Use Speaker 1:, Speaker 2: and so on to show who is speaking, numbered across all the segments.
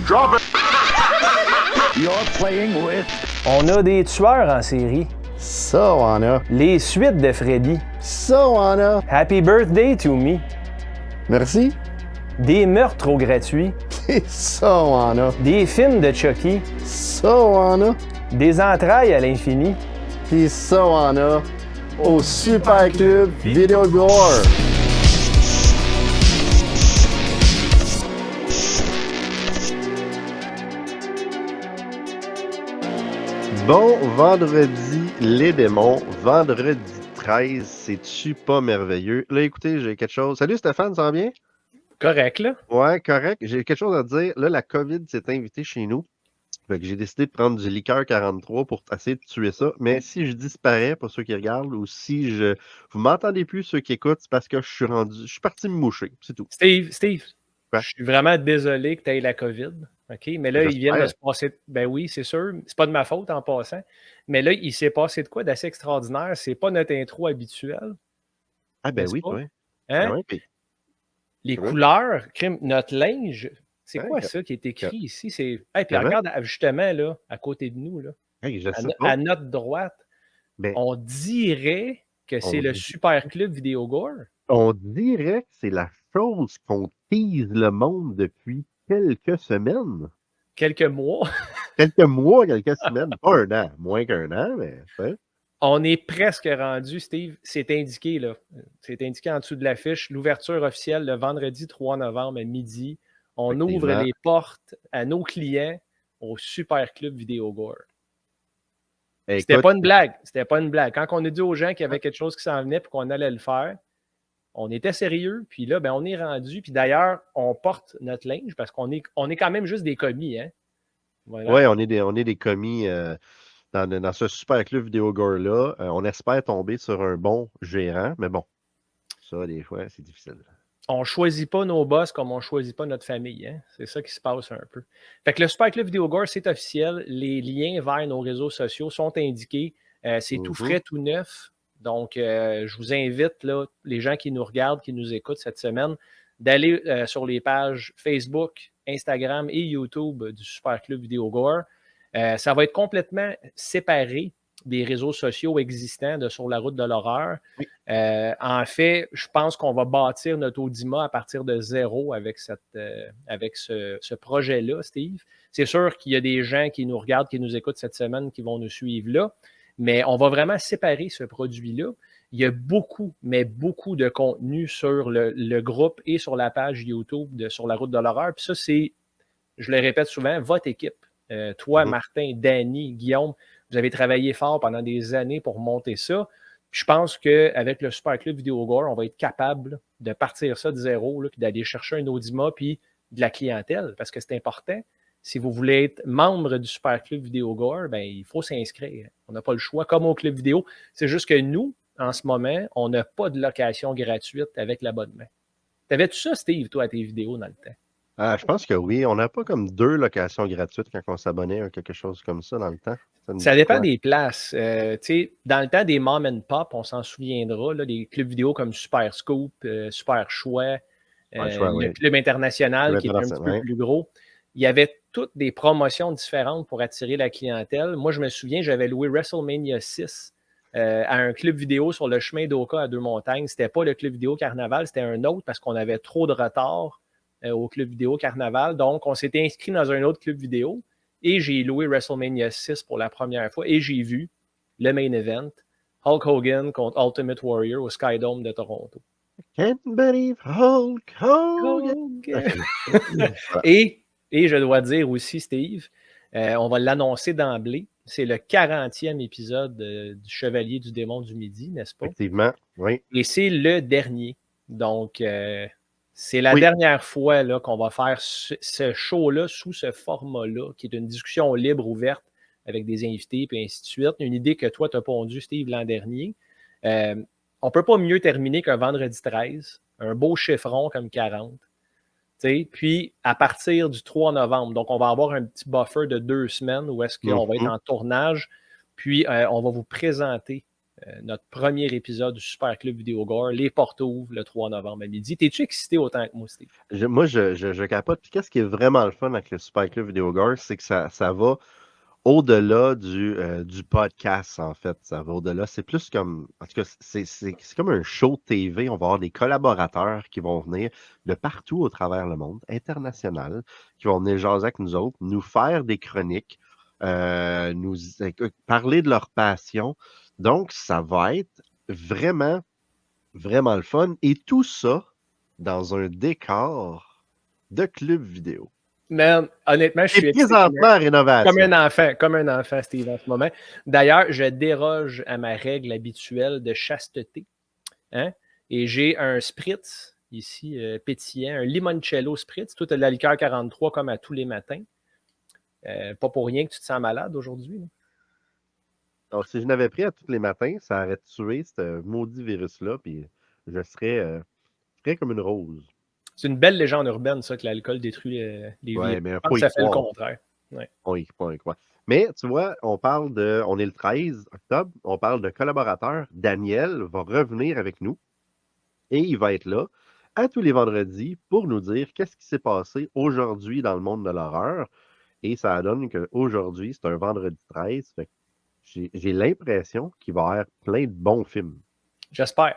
Speaker 1: Drop it! You're playing with...
Speaker 2: On a des tueurs en série.
Speaker 3: Ça, on a.
Speaker 2: Les suites de Freddy.
Speaker 3: Ça, on a.
Speaker 2: Happy Birthday to Me.
Speaker 3: Merci.
Speaker 2: Des meurtres au gratuit.
Speaker 3: Ça, on a.
Speaker 2: Des films de Chucky.
Speaker 3: Ça, on a.
Speaker 2: Des entrailles à l'infini.
Speaker 3: Puis ça, on a. Au Super Club Vidéo Gore.
Speaker 4: Bon vendredi, les démons. Vendredi 13, c'est-tu pas merveilleux? Là, écoutez, j'ai quelque chose. Salut Stéphane, ça va bien?
Speaker 2: Correct, là?
Speaker 4: Ouais, correct. J'ai quelque chose à dire. Là, la COVID s'est invitée chez nous. Fait que j'ai décidé de prendre du liqueur 43 pour essayer de tuer ça. Mais si je disparais, pour ceux qui regardent, ou si je vous m'entendez plus, ceux qui écoutent, c'est parce que je suis parti me moucher. C'est tout.
Speaker 2: Steve,
Speaker 4: Quoi?
Speaker 2: je suis vraiment désolé que tu aies la COVID. OK? Mais là, ils viennent de se passer. Ben oui, c'est sûr. C'est pas de ma faute en passant. Mais là, il s'est passé de quoi d'assez extraordinaire? C'est pas notre intro habituelle.
Speaker 4: Ah ben
Speaker 2: n'est-ce
Speaker 4: oui,
Speaker 2: pas?
Speaker 4: oui.
Speaker 2: Hein?
Speaker 4: Ben oui, puis-
Speaker 2: Les
Speaker 4: Oui.
Speaker 2: couleurs, notre linge, c'est
Speaker 4: Ouais,
Speaker 2: quoi
Speaker 4: que-
Speaker 2: ça qui est écrit ici? Hey, puis
Speaker 4: Comment?
Speaker 2: regarde, justement, là, à côté de nous, là,
Speaker 4: Hey, je sais
Speaker 2: à
Speaker 4: pas.
Speaker 2: notre droite,
Speaker 4: Ben,
Speaker 2: on dirait que c'est
Speaker 4: On
Speaker 2: le
Speaker 4: dit-
Speaker 2: Super Club Vidéo Gore.
Speaker 4: on dirait que c'est la chose qu'on tease le monde depuis quelques semaines.
Speaker 2: Quelques mois.
Speaker 4: Quelques mois, quelques semaines. Pas un an. Moins qu'un an, mais... hein.
Speaker 2: On est presque rendu, Steve. C'est indiqué, là. C'est indiqué en dessous de l'affiche. L'ouverture officielle le vendredi 3 novembre à midi. On ouvre
Speaker 4: Effectivement.
Speaker 2: les portes à nos clients au Super Club Vidéo Gore. C'était
Speaker 4: Écoute,
Speaker 2: pas une blague. C'était pas une blague. Quand on a dit aux gens qu'il y avait quelque chose qui s'en venait et qu'on allait le faire, on était sérieux. Puis là, ben, on est rendu. Puis d'ailleurs, on porte notre linge parce qu'on est quand même juste des commis. Hein? Voilà.
Speaker 4: ouais, on est des commis dans ce super club vidéo gore-là. On espère tomber sur un bon gérant, mais bon, ça, des fois, c'est difficile.
Speaker 2: On ne choisit pas nos boss comme on ne choisit pas notre famille. Hein? C'est ça qui se passe un peu. Fait que le Super Club Vidéo Gore, c'est officiel. Les liens vers nos réseaux sociaux sont indiqués. C'est tout frais, tout neuf. Donc, je vous invite, là, les gens qui nous regardent, qui nous écoutent cette semaine, d'aller sur les pages Facebook, Instagram et YouTube du Super Club Vidéo Gore. Ça va être complètement séparé des réseaux sociaux existants de Sur la route de l'horreur.
Speaker 4: Oui.
Speaker 2: En fait, je pense qu'on va bâtir notre Audima à partir de zéro avec ce projet-là, Steve. C'est sûr qu'il y a des gens qui nous regardent, qui nous écoutent cette semaine, qui vont nous suivre là, mais on va vraiment séparer ce produit-là. Il y a beaucoup, mais beaucoup de contenu sur le groupe et sur la page YouTube de Sur la route de l'horreur. Puis ça, c'est, je le répète souvent, votre équipe. Toi, Martin, Danny, Guillaume, vous avez travaillé fort pendant des années pour monter ça. Puis je pense qu'avec le Super Club Vidéo Gore, on va être capable de partir ça de zéro, là, puis d'aller chercher un Audima, puis de la clientèle, parce que c'est important. Si vous voulez être membre du Super Club Vidéo Gore, ben, il faut s'inscrire. On n'a pas le choix, comme au Club Vidéo. C'est juste que nous, en ce moment, on n'a pas de location gratuite avec l'abonnement. T'avais-tu ça, Steve, toi, à tes vidéos dans le temps?
Speaker 4: Ah, je pense que oui. On n'a pas comme 2 locations gratuites quand on s'abonnait à quelque chose comme ça dans le temps.
Speaker 2: Ça dépend des places. Dans le temps des Mom and Pop, on s'en souviendra, là, des clubs vidéo comme Super Scoop, Super Choix, le Club International qui est un petit peu plus gros. Il y avait toutes des promotions différentes pour attirer la clientèle. Moi, je me souviens, j'avais loué WrestleMania 6 à un club vidéo sur le chemin d'Oka à Deux-Montagnes. C'était pas le club vidéo Carnaval, c'était un autre parce qu'on avait trop de retard au club vidéo Carnaval. Donc, on s'était inscrit dans un autre club vidéo et j'ai loué WrestleMania 6 pour la première fois et j'ai vu le main event, Hulk Hogan contre Ultimate Warrior au Skydome de Toronto.
Speaker 4: Can't believe Hulk Hogan!
Speaker 2: Et je dois dire aussi, Steve, on va l'annoncer d'emblée, c'est le 40e épisode du Chevalier du Démon du Midi, n'est-ce pas?
Speaker 4: Effectivement, oui.
Speaker 2: Et c'est le dernier. Donc, c'est la dernière fois là, qu'on va faire ce show-là sous ce format-là, qui est une discussion libre, ouverte, avec des invités, puis ainsi de suite. Une idée que toi, tu as pondue, Steve, l'an dernier. On ne peut pas mieux terminer qu'un vendredi 13, un beau chiffron comme 40. Puis, à partir du 3 novembre, donc on va avoir un petit buffer de 2 semaines où est-ce qu'on va être en tournage, puis on va vous présenter notre premier épisode du Super Club Vidéo Gore. Les portes ouvrent le 3 novembre à midi. T'es-tu excité autant que moi, Steve?
Speaker 4: Moi, je capote. Puis qu'est-ce qui est vraiment le fun avec le Super Club Vidéo Gore, c'est que ça va au-delà du podcast, en fait. Ça va au-delà. C'est plus comme. En tout cas, c'est comme un show de TV. On va avoir des collaborateurs qui vont venir de partout au travers le monde, international, qui vont venir jaser avec nous autres, nous faire des chroniques, nous parler de leur passion. Donc, ça va être vraiment, vraiment le fun. Et tout ça dans un décor de club vidéo.
Speaker 2: Man, honnêtement, je suis
Speaker 4: Et
Speaker 2: excité
Speaker 4: présentement à rénovation.
Speaker 2: comme un enfant, Steve, en ce moment. D'ailleurs, je déroge à ma règle habituelle de chasteté. Hein? Et j'ai un spritz ici, pétillant, un limoncello spritz. Toi, tu as de la liqueur 43 comme à tous les matins. Pas pour rien que tu te sens malade aujourd'hui. Là.
Speaker 4: Donc, si je n'avais pris à tous les matins, ça aurait tué ce maudit virus-là, puis je serais comme une rose.
Speaker 2: C'est une belle légende urbaine, ça, que l'alcool détruit les
Speaker 4: Ouais,
Speaker 2: virus.
Speaker 4: mais
Speaker 2: Je pense que ça fait le contraire. Ouais.
Speaker 4: Oui, pas y croire. Mais tu vois, on est le 13 octobre, on parle de collaborateurs. Daniel va revenir avec nous et il va être là à tous les vendredis pour nous dire qu'est-ce qui s'est passé aujourd'hui dans le monde de l'horreur. Et ça donne qu'aujourd'hui, c'est un vendredi 13. Fait que j'ai l'impression qu'il va y avoir plein de bons films.
Speaker 2: J'espère.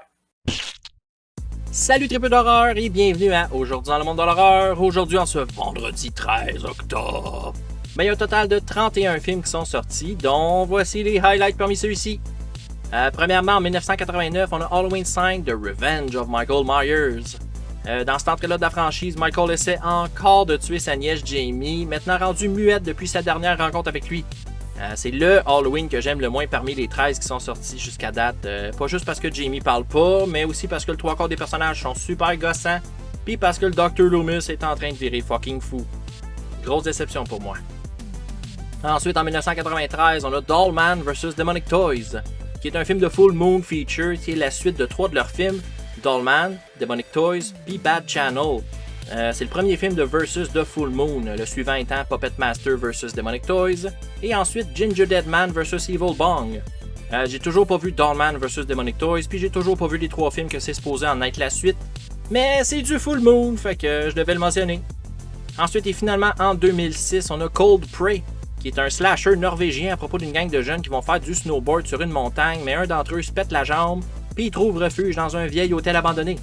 Speaker 5: Salut tripeux d'horreur et bienvenue à Aujourd'hui dans le monde de l'horreur. Aujourd'hui en ce vendredi 13 octobre. Mais il y a un total de 31 films qui sont sortis, dont voici les highlights parmi ceux-ci. Premièrement, en 1989, on a Halloween 5 The Revenge of Michael Myers. Dans cette entrée-là de la franchise, Michael essaie encore de tuer sa nièce Jamie, maintenant rendue muette depuis sa dernière rencontre avec lui. C'est le Halloween que j'aime le moins parmi les 13 qui sont sortis jusqu'à date. Pas juste parce que Jamie parle pas, mais aussi parce que le 3/4 des personnages sont super gossants, puis parce que le Dr. Loomis est en train de virer fucking fou. Grosse déception pour moi. Ensuite, en 1993, on a Dollman vs. Demonic Toys, qui est un film de Full Moon Feature qui est la suite de 3 de leurs films, Dollman, Demonic Toys, puis Bad Channel. C'est le premier film de Versus de Full Moon, le suivant étant Puppet Master vs. Demonic Toys, et ensuite Ginger Dead Man vs. Evil Bong. J'ai toujours pas vu Dollman vs. Demonic Toys, puis j'ai toujours pas vu les 3 films que c'est supposé en être la suite, mais c'est du Full Moon, fait que je devais le mentionner. Ensuite et finalement en 2006, on a Cold Prey, qui est un slasher norvégien à propos d'une gang de jeunes qui vont faire du snowboard sur une montagne, mais un d'entre eux se pète la jambe, puis il trouve refuge dans un vieil hôtel abandonné.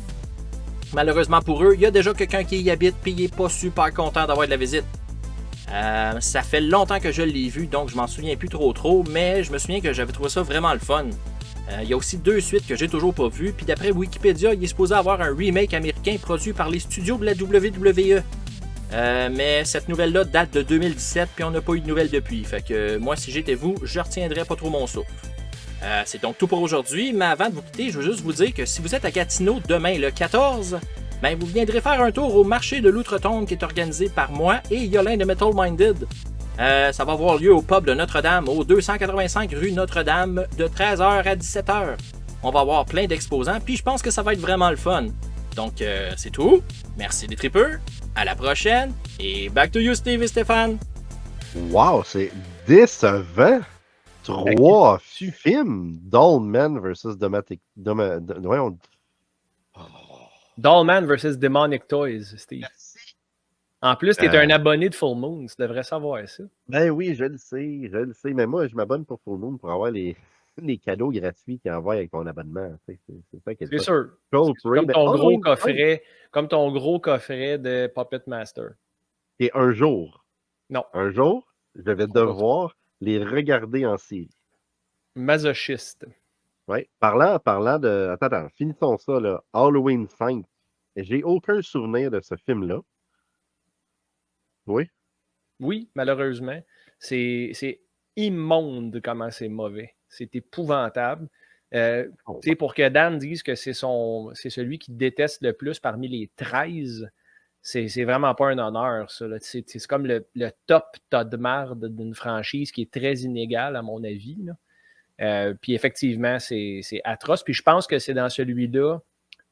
Speaker 5: Malheureusement pour eux, il y a déjà quelqu'un qui y habite puis il est pas super content d'avoir de la visite. Ça fait longtemps que je l'ai vu, donc je m'en souviens plus trop, mais je me souviens que j'avais trouvé ça vraiment le fun. Il y a aussi 2 suites que j'ai toujours pas vues, puis d'après Wikipédia, il est supposé avoir un remake américain produit par les studios de la WWE. Mais cette nouvelle-là date de 2017, puis on n'a pas eu de nouvelles depuis, fait que moi si j'étais vous, je retiendrais pas trop mon souffle. C'est donc tout pour aujourd'hui, mais avant de vous quitter, je veux juste vous dire que si vous êtes à Gatineau demain le 14, ben vous viendrez faire un tour au marché de l'Outre-Tombe qui est organisé par moi et Yolin de Metal Minded. Ça va avoir lieu au pub de Notre-Dame, au 285 rue Notre-Dame, de 13h à 17h. On va avoir plein d'exposants, puis je pense que ça va être vraiment le fun. Donc c'est tout, merci les tripeux, à la prochaine, et back to you Steve et Stéphane!
Speaker 4: Wow, c'est décevant! 3 films, Dollman vs.
Speaker 2: Dollman vs. Demonic Toys, Steve.
Speaker 4: Merci.
Speaker 2: En plus, tu es un abonné de Full Moon, tu devrais savoir ça.
Speaker 4: Ben oui, je le sais, mais moi, je m'abonne pour Full Moon pour avoir les cadeaux gratuits qu'ils envoient avec mon abonnement. C'est ça qui est
Speaker 2: C'est sûr.
Speaker 4: Cold Prey,
Speaker 2: Comme ton gros coffret de Puppet Master.
Speaker 4: Et un jour, je vais devoir les regarder en série.
Speaker 2: Masochiste.
Speaker 4: Oui. Parlant de... Attends, finissons ça, là. Halloween 5. J'ai aucun souvenir de ce film-là. Oui?
Speaker 2: Oui, malheureusement. C'est immonde comment c'est mauvais. C'est épouvantable. Pour que Dan dise que c'est celui qui déteste le plus parmi les 13, c'est vraiment pas un honneur, ça. C'est comme le top tas de marde d'une franchise qui est très inégale, à mon avis. Puis effectivement, c'est atroce. Puis je pense que c'est dans celui-là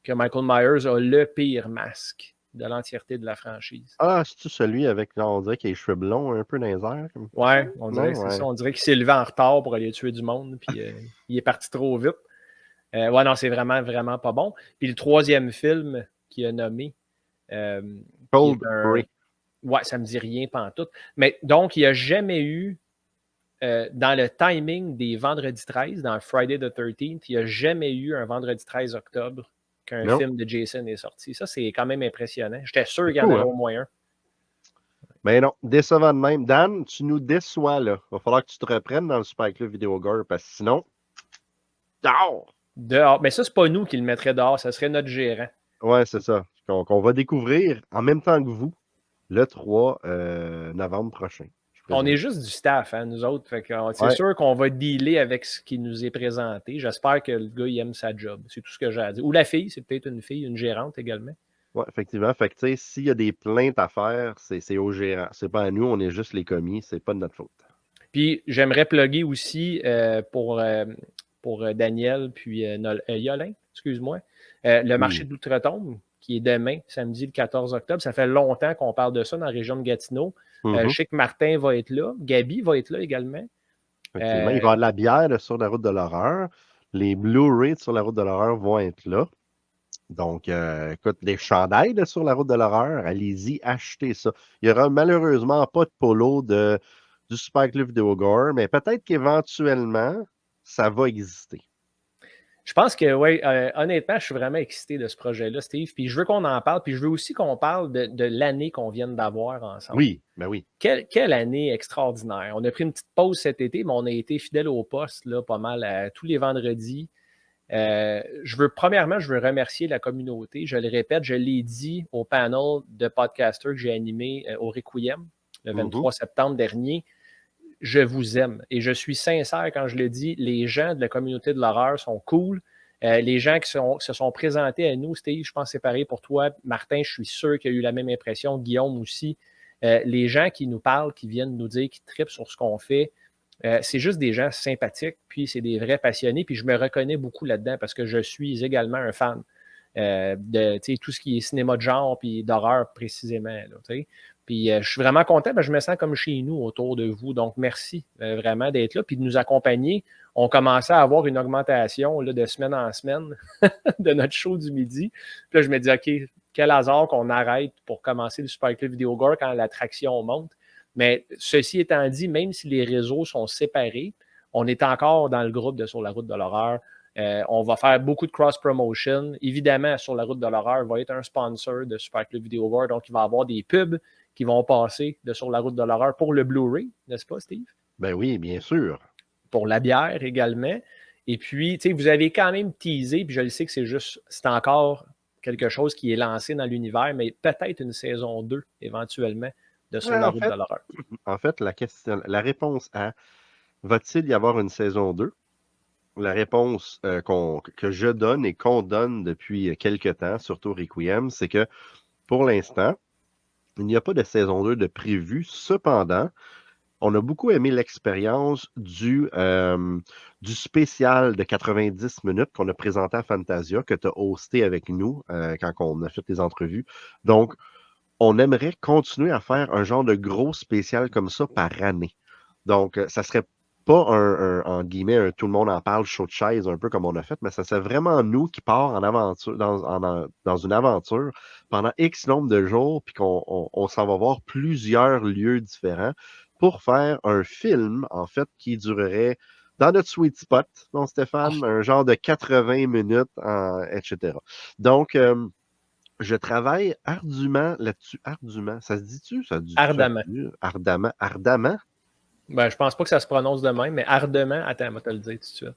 Speaker 2: que Michael Myers a le pire masque de l'entièreté de la franchise.
Speaker 4: Ah, c'est-tu celui avec, on dirait qu'il a les cheveux blonds un peu dans les airs?
Speaker 2: Ouais, on dirait
Speaker 4: Non,
Speaker 2: que c'est
Speaker 4: ouais.
Speaker 2: ça. On dirait qu'il s'est levé en retard pour aller tuer du monde, puis il est parti trop vite. Ouais, non, c'est vraiment, vraiment pas bon. Puis le troisième film qu'il a nommé,
Speaker 4: Cold
Speaker 2: Prey. Ouais, ça me dit rien pantoute. Mais donc, il n'y a jamais eu, dans le timing des vendredis 13, dans Friday the 13th, il n'y a jamais eu un vendredi 13 octobre qu'un film de Jason est sorti. Ça, c'est quand même impressionnant. J'étais sûr qu'il y en avait au moins un.
Speaker 4: Mais non, décevant de même. Dan, tu nous déçois, là. Il va falloir que tu te reprennes dans le Super Club Vidéo Gore, parce que sinon, dehors!
Speaker 2: Dehors. Mais ça, c'est pas nous qui le mettrions dehors, ça serait notre gérant.
Speaker 4: Ouais, c'est ça. Qu'on va découvrir en même temps que vous le 3 novembre prochain.
Speaker 2: On est juste du staff, hein, nous autres. C'est sûr qu'on va dealer avec ce qui nous est présenté. J'espère que le gars, il aime sa job. C'est tout ce que j'ai à dire. Ou la fille, c'est peut-être une fille, une gérante également.
Speaker 4: Oui, effectivement. Fait que, tu sais, s'il y a des plaintes à faire, c'est au gérant. C'est pas à nous, on est juste les commis. C'est pas de notre faute.
Speaker 2: Puis, j'aimerais plugger aussi pour Daniel, puis Yolin, excuse-moi, le marché d'Outre-Tombe, qui est demain, samedi le 14 octobre. Ça fait longtemps qu'on parle de ça dans la région de Gatineau. Je sais que Martin va être là. Gabi va être là également.
Speaker 4: Effectivement, il va y avoir de la bière là, sur la route de l'horreur. Les Blu-ray sur la route de l'horreur vont être là. Donc, écoute, des chandails là, sur la route de l'horreur, allez-y, achetez ça. Il n'y aura malheureusement pas de polo du Super Club Vidéo Gore, mais peut-être qu'éventuellement, ça va exister.
Speaker 2: Je pense que, oui, honnêtement, je suis vraiment excité de ce projet-là, Steve. Puis je veux qu'on en parle. Puis je veux aussi qu'on parle de l'année qu'on vient d'avoir ensemble.
Speaker 4: Oui, ben oui.
Speaker 2: Quelle année extraordinaire. On a pris une petite pause cet été, mais on a été fidèles au poste là, pas mal tous les vendredis. Premièrement, je veux remercier la communauté. Je le répète, je l'ai dit au panel de podcasters que j'ai animé au Requiem le 23 septembre dernier. Je vous aime et je suis sincère quand je le dis. Les gens de la communauté de l'horreur sont cool. Les gens qui se sont présentés à nous, Steve, je pense que c'est pareil pour toi. Martin, je suis sûr qu'il y a eu la même impression. Guillaume aussi. Les gens qui nous parlent, qui viennent nous dire, qui trippent sur ce qu'on fait, c'est juste des gens sympathiques, puis c'est des vrais passionnés, puis je me reconnais beaucoup là-dedans parce que je suis également un fan de tout ce qui est cinéma de genre puis d'horreur précisément. Là, puis je suis vraiment content, je me sens comme chez nous autour de vous. Donc, merci vraiment d'être là puis de nous accompagner. On commençait à avoir une augmentation là, de semaine en semaine de notre show du midi. Puis là, je me dis, OK, quel hasard qu'on arrête pour commencer le Super Club Vidéo Gore quand l'attraction monte. Mais ceci étant dit, même si les réseaux sont séparés, on est encore dans le groupe de Sur la route de l'horreur. On va faire beaucoup de cross-promotion. Évidemment, Sur la route de l'horreur va être un sponsor de Super Club Vidéo Gore, donc il va y avoir des pubs qui vont passer de Sur la route de l'horreur pour le Blu-ray, n'est-ce pas, Steve?
Speaker 4: Ben oui, bien sûr.
Speaker 2: Pour la bière également. Et puis, tu sais, vous avez quand même teasé, puis je le sais que c'est encore quelque chose qui est lancé dans l'univers, mais peut-être une saison 2 éventuellement de Sur la route de l'horreur.
Speaker 4: En fait, la réponse à va-t-il y avoir une saison 2? La réponse que je donne et qu'on donne depuis quelques temps, surtout Requiem, c'est que pour l'instant, il n'y a pas de saison 2 de prévu. Cependant, on a beaucoup aimé l'expérience du spécial de 90 minutes qu'on a présenté à Fantasia, que tu as hosté avec nous quand on a fait les entrevues. Donc, on aimerait continuer à faire un genre de gros spécial comme ça par année. Donc, ça serait pas en guillemets, tout le monde en parle, show de chaise, un peu comme on a fait, mais ça serait vraiment nous qui part en aventure, dans une aventure pendant X nombre de jours, puis qu'on s'en va voir plusieurs lieux différents pour faire un film, en fait, qui durerait dans notre sweet spot, non, Stéphane, un genre de 80 minutes, etc. Donc, je travaille ardument là-dessus. Ardument, ça se dit-tu?
Speaker 2: Ardemment.
Speaker 4: Ardemment?
Speaker 2: Je pense pas que ça se prononce de même, mais ardemment, attends, on va te le dire tout de suite.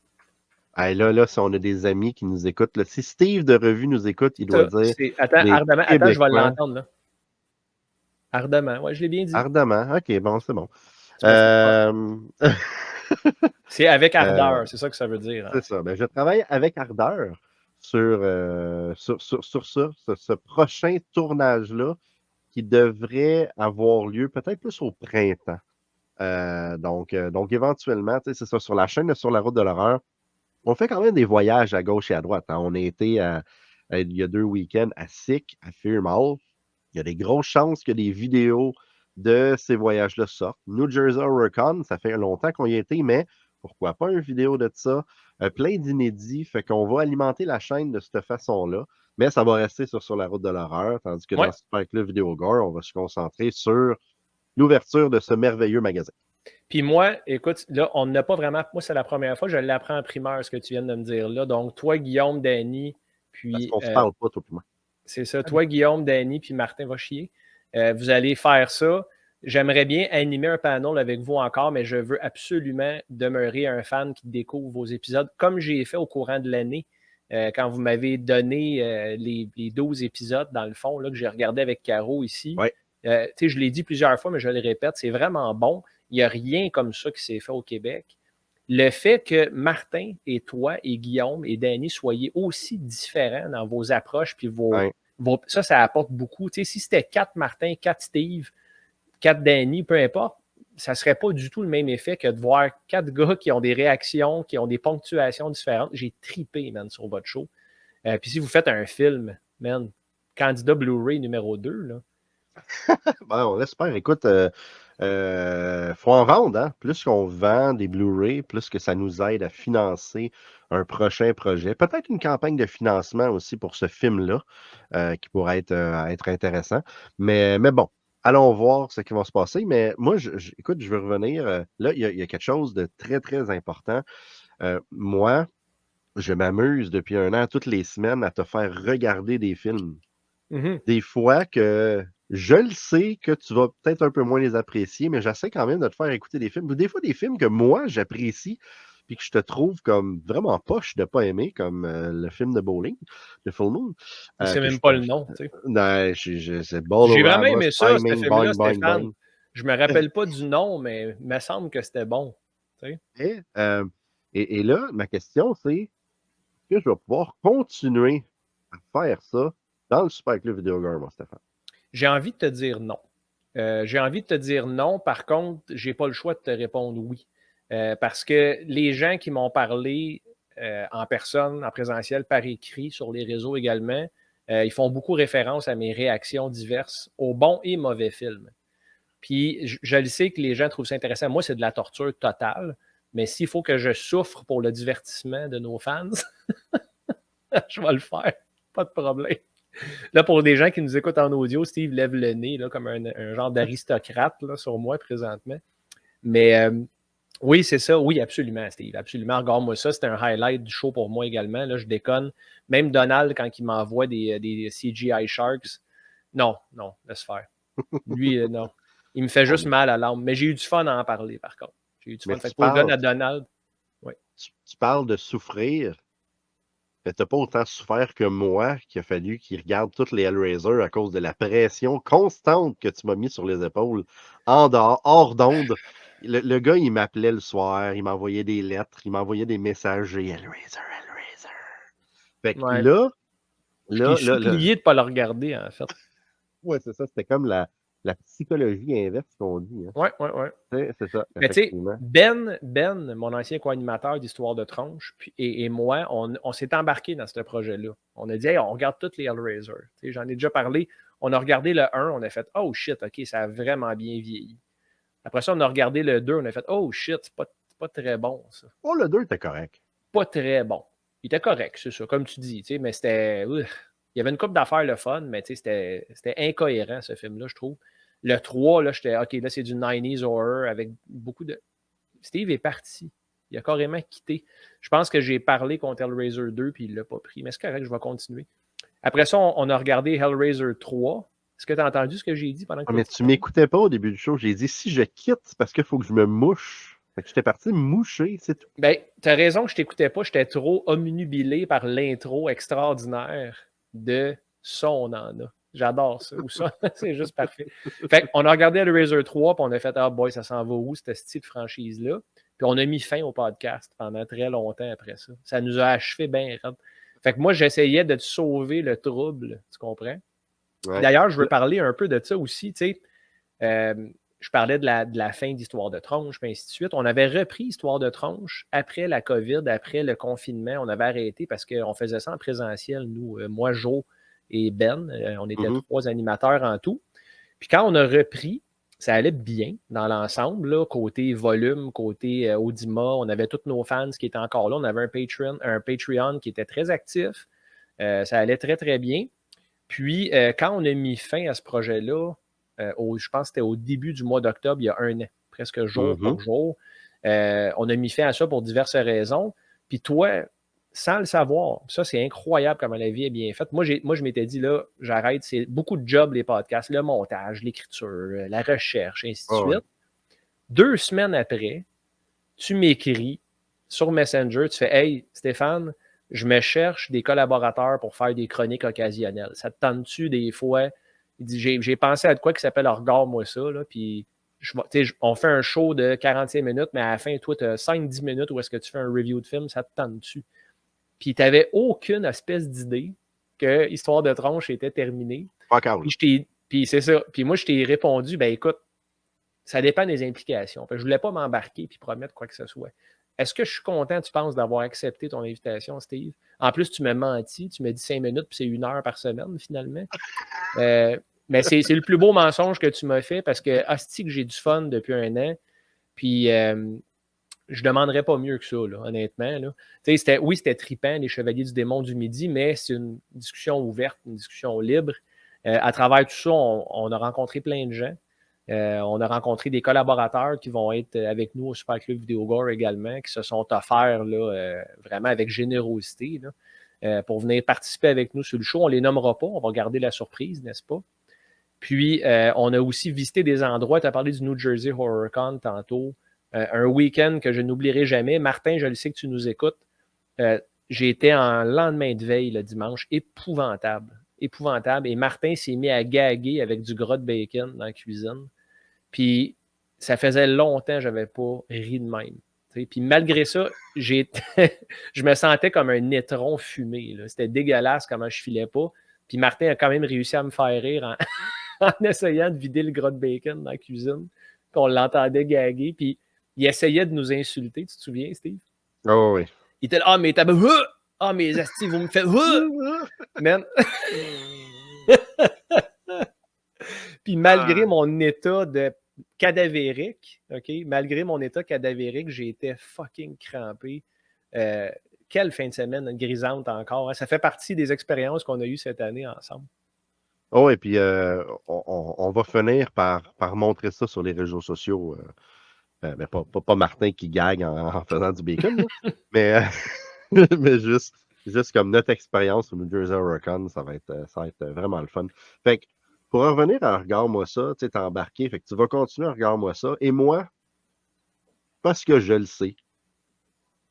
Speaker 4: Hey, là, si on a des amis qui nous écoutent, là, si Steve de Revue nous écoute, il doit dire...
Speaker 2: Attends, ardemment, attends, je vais l'entendre, là. Ardemment, ouais, je l'ai bien dit.
Speaker 4: Ardemment, ok, bon, c'est bon.
Speaker 2: C'est avec ardeur, c'est ça que ça veut dire. Hein.
Speaker 4: C'est ça, je travaille avec ardeur sur ce prochain tournage-là qui devrait avoir lieu peut-être plus au printemps. Donc, éventuellement, c'est ça, sur la chaîne Sur la route de l'horreur, on fait quand même des voyages à gauche et à droite. Hein. On a été il y a 2 week-ends à Sick, à Fear Mall. il y a des grosses chances que des vidéos de ces voyages-là sortent. New Jersey Horrorcon, ça fait longtemps qu'on y a été, mais pourquoi pas une vidéo de ça? Plein d'inédits, fait qu'on va alimenter la chaîne de cette façon-là, mais ça va rester sur la route de l'horreur, tandis que
Speaker 2: Ouais.
Speaker 4: dans Super Club Vidéo Gore, on va se concentrer sur l'ouverture de ce merveilleux magasin.
Speaker 2: Puis moi, écoute, là, on n'a pas vraiment. Moi, c'est la première fois, je l'apprends en primeur, ce que tu viens de me dire là. Donc, toi, Guillaume, Danny,
Speaker 4: Parce
Speaker 2: puis.
Speaker 4: qu'on se parle pas, toi et moi.
Speaker 2: C'est ça. Toi, Guillaume, Danny, puis Martin va chier. Vous allez faire ça. J'aimerais bien animer un panel avec vous encore, mais je veux absolument demeurer un fan qui découvre vos épisodes, comme j'ai fait au courant de l'année, quand vous m'avez donné les 12 épisodes, dans le fond, là, que j'ai regardé avec Caro ici.
Speaker 4: Ouais.
Speaker 2: Je l'ai dit plusieurs fois, mais je le répète, c'est vraiment bon. Il n'y a rien comme ça qui s'est fait au Québec. Le fait que Martin et toi et Guillaume et Danny soyez aussi différents dans vos approches puis
Speaker 4: Ouais.
Speaker 2: ça apporte beaucoup. Tu sais, si c'était 4 Martin, 4 Steve, 4 Danny, peu importe, ça ne serait pas du tout le même effet que de voir 4 gars qui ont des réactions, qui ont des ponctuations différentes. J'ai tripé, man, sur votre show. Puis si vous faites un film, man, candidat Blu-ray numéro 2, là.
Speaker 4: Ben, on espère. Écoute, faut en vendre, hein? Plus qu'on vend des Blu-ray, plus que ça nous aide à financer un prochain projet. Peut-être une campagne de financement aussi pour ce film-là, qui pourrait être intéressant. Mais bon, allons voir ce qui va se passer. Mais moi, écoute, je veux revenir. Là, il y a quelque chose de très, très important. Moi, je m'amuse depuis 1 an, toutes les semaines, à te faire regarder des films.
Speaker 2: Mhm.
Speaker 4: Des fois que je le sais que tu vas peut-être un peu moins les apprécier, mais j'essaie quand même de te faire écouter des films. Ou des fois, des films que moi, j'apprécie, puis que je te trouve comme vraiment poche de ne pas aimer, comme le film de bowling, de Full Moon.
Speaker 2: C'est
Speaker 4: que
Speaker 2: même
Speaker 4: je-
Speaker 2: pas le nom. Tu sais.
Speaker 4: Non, c'est Ball
Speaker 2: J'ai
Speaker 4: of
Speaker 2: vraiment
Speaker 4: Ramos,
Speaker 2: aimé ça, ce
Speaker 4: Timing,
Speaker 2: film-là,
Speaker 4: boing, boing,
Speaker 2: Stéphane.
Speaker 4: boing.
Speaker 2: Je me rappelle pas du nom, mais il me semble que c'était bon.
Speaker 4: Et, et là, ma question, c'est est-ce que je vais pouvoir continuer à faire ça dans le Super Club Vidéo Game, moi, Stéphane?
Speaker 2: J'ai envie de te dire non. J'ai envie de te dire non. Par contre, j'ai pas le choix de te répondre oui. Parce que les gens qui m'ont parlé en personne, en présentiel, par écrit, sur les réseaux également, ils font beaucoup référence à mes réactions diverses aux bons et mauvais films. Puis je le sais que les gens trouvent ça intéressant. Moi, c'est de la torture totale. Mais s'il faut que je souffre pour le divertissement de nos fans, je vais le faire. Pas de problème. Là, pour des gens qui nous écoutent en audio, Steve lève le nez là, comme un genre d'aristocrate là, sur moi présentement. Mais oui, c'est ça. Oui, absolument, Steve. Absolument. Regarde-moi ça. C'était un highlight du show pour moi également. Là, je déconne. Même Donald, quand il m'envoie des CGI Sharks, non, laisse faire. Lui, non. Il me fait juste mal à l'âme. Mais j'ai eu du fun à en parler, par contre. J'ai eu du fun.
Speaker 4: Mais
Speaker 2: Fait
Speaker 4: tu
Speaker 2: que pour le gun
Speaker 4: parles,
Speaker 2: à Donald,
Speaker 4: tu parles de souffrir, mais tu n'as pas autant souffert que moi qu'il a fallu qu'il regarde toutes les Hellraiser à cause de la pression constante que tu m'as mis sur les épaules en dehors, hors d'onde. Le gars, il m'appelait le soir, il m'envoyait des lettres, il m'envoyait des messagers. Hellraiser. Fait que
Speaker 2: ouais. Je
Speaker 4: là,
Speaker 2: t'ai supplié de ne pas le regarder, en fait.
Speaker 4: ouais, c'est ça, c'était comme la psychologie inverse qu'on dit. Hein.
Speaker 2: Ouais.
Speaker 4: C'est ça,
Speaker 2: Mais tu sais,
Speaker 4: effectivement.
Speaker 2: Ben, mon ancien co-animateur d'Histoire de Tronche, et moi, on s'est embarqué dans ce projet-là. On a dit, hey, on regarde toutes les Hellraiser. Tu sais, j'en ai déjà parlé. On a regardé le 1, on a fait, oh shit, OK, ça a vraiment bien vieilli. Après ça, on a regardé le 2, on a fait, oh shit, c'est pas très bon, ça.
Speaker 4: Oh, le 2 était correct.
Speaker 2: Pas très bon. Il était correct, c'est ça, comme tu dis, tu sais, mais c'était. Il y avait une couple d'affaires le fun, mais tu sais, c'était incohérent, ce film-là, je trouve. Le 3, là, j'étais, OK, là, c'est du 90s horror avec beaucoup de. Steve est parti. Il a carrément quitté. Je pense que j'ai parlé contre Hellraiser 2 puis il ne l'a pas pris. Mais c'est correct, je vais continuer. Après ça, on a regardé Hellraiser 3. Est-ce que tu as entendu ce que j'ai dit pendant que
Speaker 4: Mais tu m'écoutais pas au début du show. J'ai dit si je quitte, c'est parce qu'il faut que je me mouche. Fait que j'étais parti me moucher, c'est tout.
Speaker 2: Ben, tu as raison que je t'écoutais pas. J'étais trop omnubilé par l'intro extraordinaire de ça, on en a. J'adore ça. Ou ça, c'est juste parfait. Fait qu'on a regardé Hellraiser 3 puis on a fait ah boy, ça s'en va où, cette style franchise-là. Puis on a mis fin au podcast pendant très longtemps après ça. Ça nous a achevé bien raide. Fait que moi, j'essayais de te sauver le trouble, tu comprends?
Speaker 4: Ouais.
Speaker 2: D'ailleurs, je veux parler un peu de ça aussi, tu sais. Je parlais de la fin d'Histoire de Tronche, puis ainsi de suite. On avait repris Histoire de Tronche après la COVID, après le confinement. On avait arrêté parce qu'on faisait ça en présentiel, nous, moi, Jo, et Ben. On était
Speaker 4: Mhm.
Speaker 2: 3 animateurs en tout. Puis quand on a repris, ça allait bien dans l'ensemble, là, côté volume, côté Audima. On avait tous nos fans qui étaient encore là. On avait un Patreon qui était très actif. Ça allait très, très bien. Puis, quand on a mis fin à ce projet-là, je pense que c'était au début du mois d'octobre, il y a 1 an, presque jour pour jour, on a mis fin à ça pour diverses raisons. Puis toi, sans le savoir, ça, c'est incroyable comment la vie est bien faite. Moi, je m'étais dit, là, j'arrête, c'est beaucoup de jobs, les podcasts, le montage, l'écriture, la recherche, ainsi de
Speaker 4: Ah
Speaker 2: suite.
Speaker 4: ouais.
Speaker 2: 2 semaines après, tu m'écris sur Messenger, tu fais « Hey, Stéphane, je me cherche des collaborateurs pour faire des chroniques occasionnelles. Ça te tente-tu des fois? » Il dit, j'ai pensé à de quoi qui s'appelle « Regarde-moi ça. » là, puis on fait un show de 45 minutes, mais à la fin, toi, tu as 5-10 minutes où est-ce que tu fais un review de film, ça te tente-tu? Puis tu n'avais aucune espèce d'idée que Histoire de tronche était terminée.
Speaker 4: Fuck out.
Speaker 2: Puis c'est ça. Puis moi, je t'ai répondu, ben écoute, ça dépend des implications. Je ne voulais pas m'embarquer puis promettre quoi que ce soit. Est-ce que je suis content, tu penses, d'avoir accepté ton invitation, Steve? En plus, tu m'as menti. Tu m'as dit 5 minutes, puis c'est 1 heure par semaine, finalement. Mais c'est le plus beau mensonge que tu m'as fait parce que, hostie, que j'ai du fun depuis 1 an. Puis, je ne demanderais pas mieux que ça, là, honnêtement. Là. C'était trippant, les Chevaliers du Démon du Midi, mais c'est une discussion ouverte, une discussion libre. À travers tout ça, on a rencontré plein de gens. On a rencontré des collaborateurs qui vont être avec nous au Super Club Vidéo Gore également, qui se sont offerts là, vraiment avec générosité là, pour venir participer avec nous sur le show. On ne les nommera pas, on va garder la surprise, n'est-ce pas? Puis, on a aussi visité des endroits. Tu as parlé du New Jersey HorrorCon tantôt. Un week-end que je n'oublierai jamais. Martin, je le sais que tu nous écoutes. J'ai été en lendemain de veille le dimanche. Épouvantable. Épouvantable. Et Martin s'est mis à gaguer avec du gras de bacon dans la cuisine. Puis, ça faisait longtemps que je n'avais pas ri de même. T'sais. Puis, malgré ça, je me sentais comme un étron fumé. Là. C'était dégueulasse comment je filais pas. Puis, Martin a quand même réussi à me faire rire en essayant de vider le gras de bacon dans la cuisine. Puis, on l'entendait gaguer. Puis, il essayait de nous insulter. Tu te souviens, Steve?
Speaker 4: Oh oui.
Speaker 2: Il était là, ah, mais t'as... Ah, mais Asti, vous me faites... Man. Puis malgré mon état de cadavérique, OK? Malgré mon état cadavérique, j'ai été fucking crampé. Quelle fin de semaine grisante encore. Hein? Ça fait partie des expériences qu'on a eues cette année ensemble.
Speaker 4: Oh, et puis on va finir par montrer ça sur les réseaux sociaux. Mais pas Martin qui gague en faisant du bacon, là. mais juste comme notre expérience au New Jersey HorrorCon, ça va être vraiment le fun. Fait que, pour revenir à Regarde-moi ça, tu sais, t'es embarqué, fait que tu vas continuer à Regarde-moi ça. Et moi, parce que je le sais,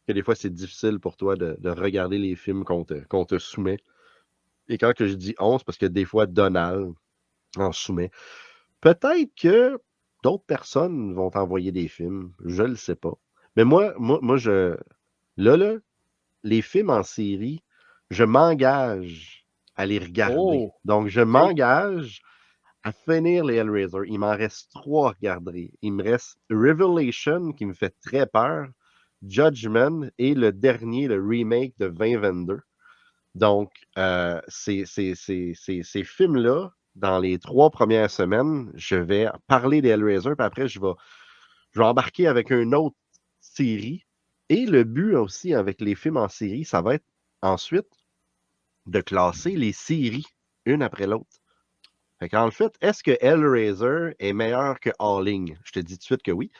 Speaker 4: que des fois c'est difficile pour toi de regarder les films qu'on te soumet. Et quand que je dis 11, parce que des fois Donald en soumet. Peut-être que d'autres personnes vont t'envoyer des films, je le sais pas. Mais moi là, les films en série, je m'engage à les regarder.
Speaker 2: Oh!
Speaker 4: Donc, je m'engage à finir les Hellraiser. Il m'en reste 3 à regarder. Il me reste Revelation, qui me fait très peur, Judgment et le dernier, le remake de 2022. Donc, ces films-là, dans les 3 premières semaines, je vais parler des Hellraiser, puis après, je vais embarquer avec une autre série. Et le but aussi avec les films en série, ça va être ensuite de classer les séries une après l'autre. Fait qu'en fait, est-ce que Hellraiser est meilleur que Howling? Je te dis tout de suite que oui.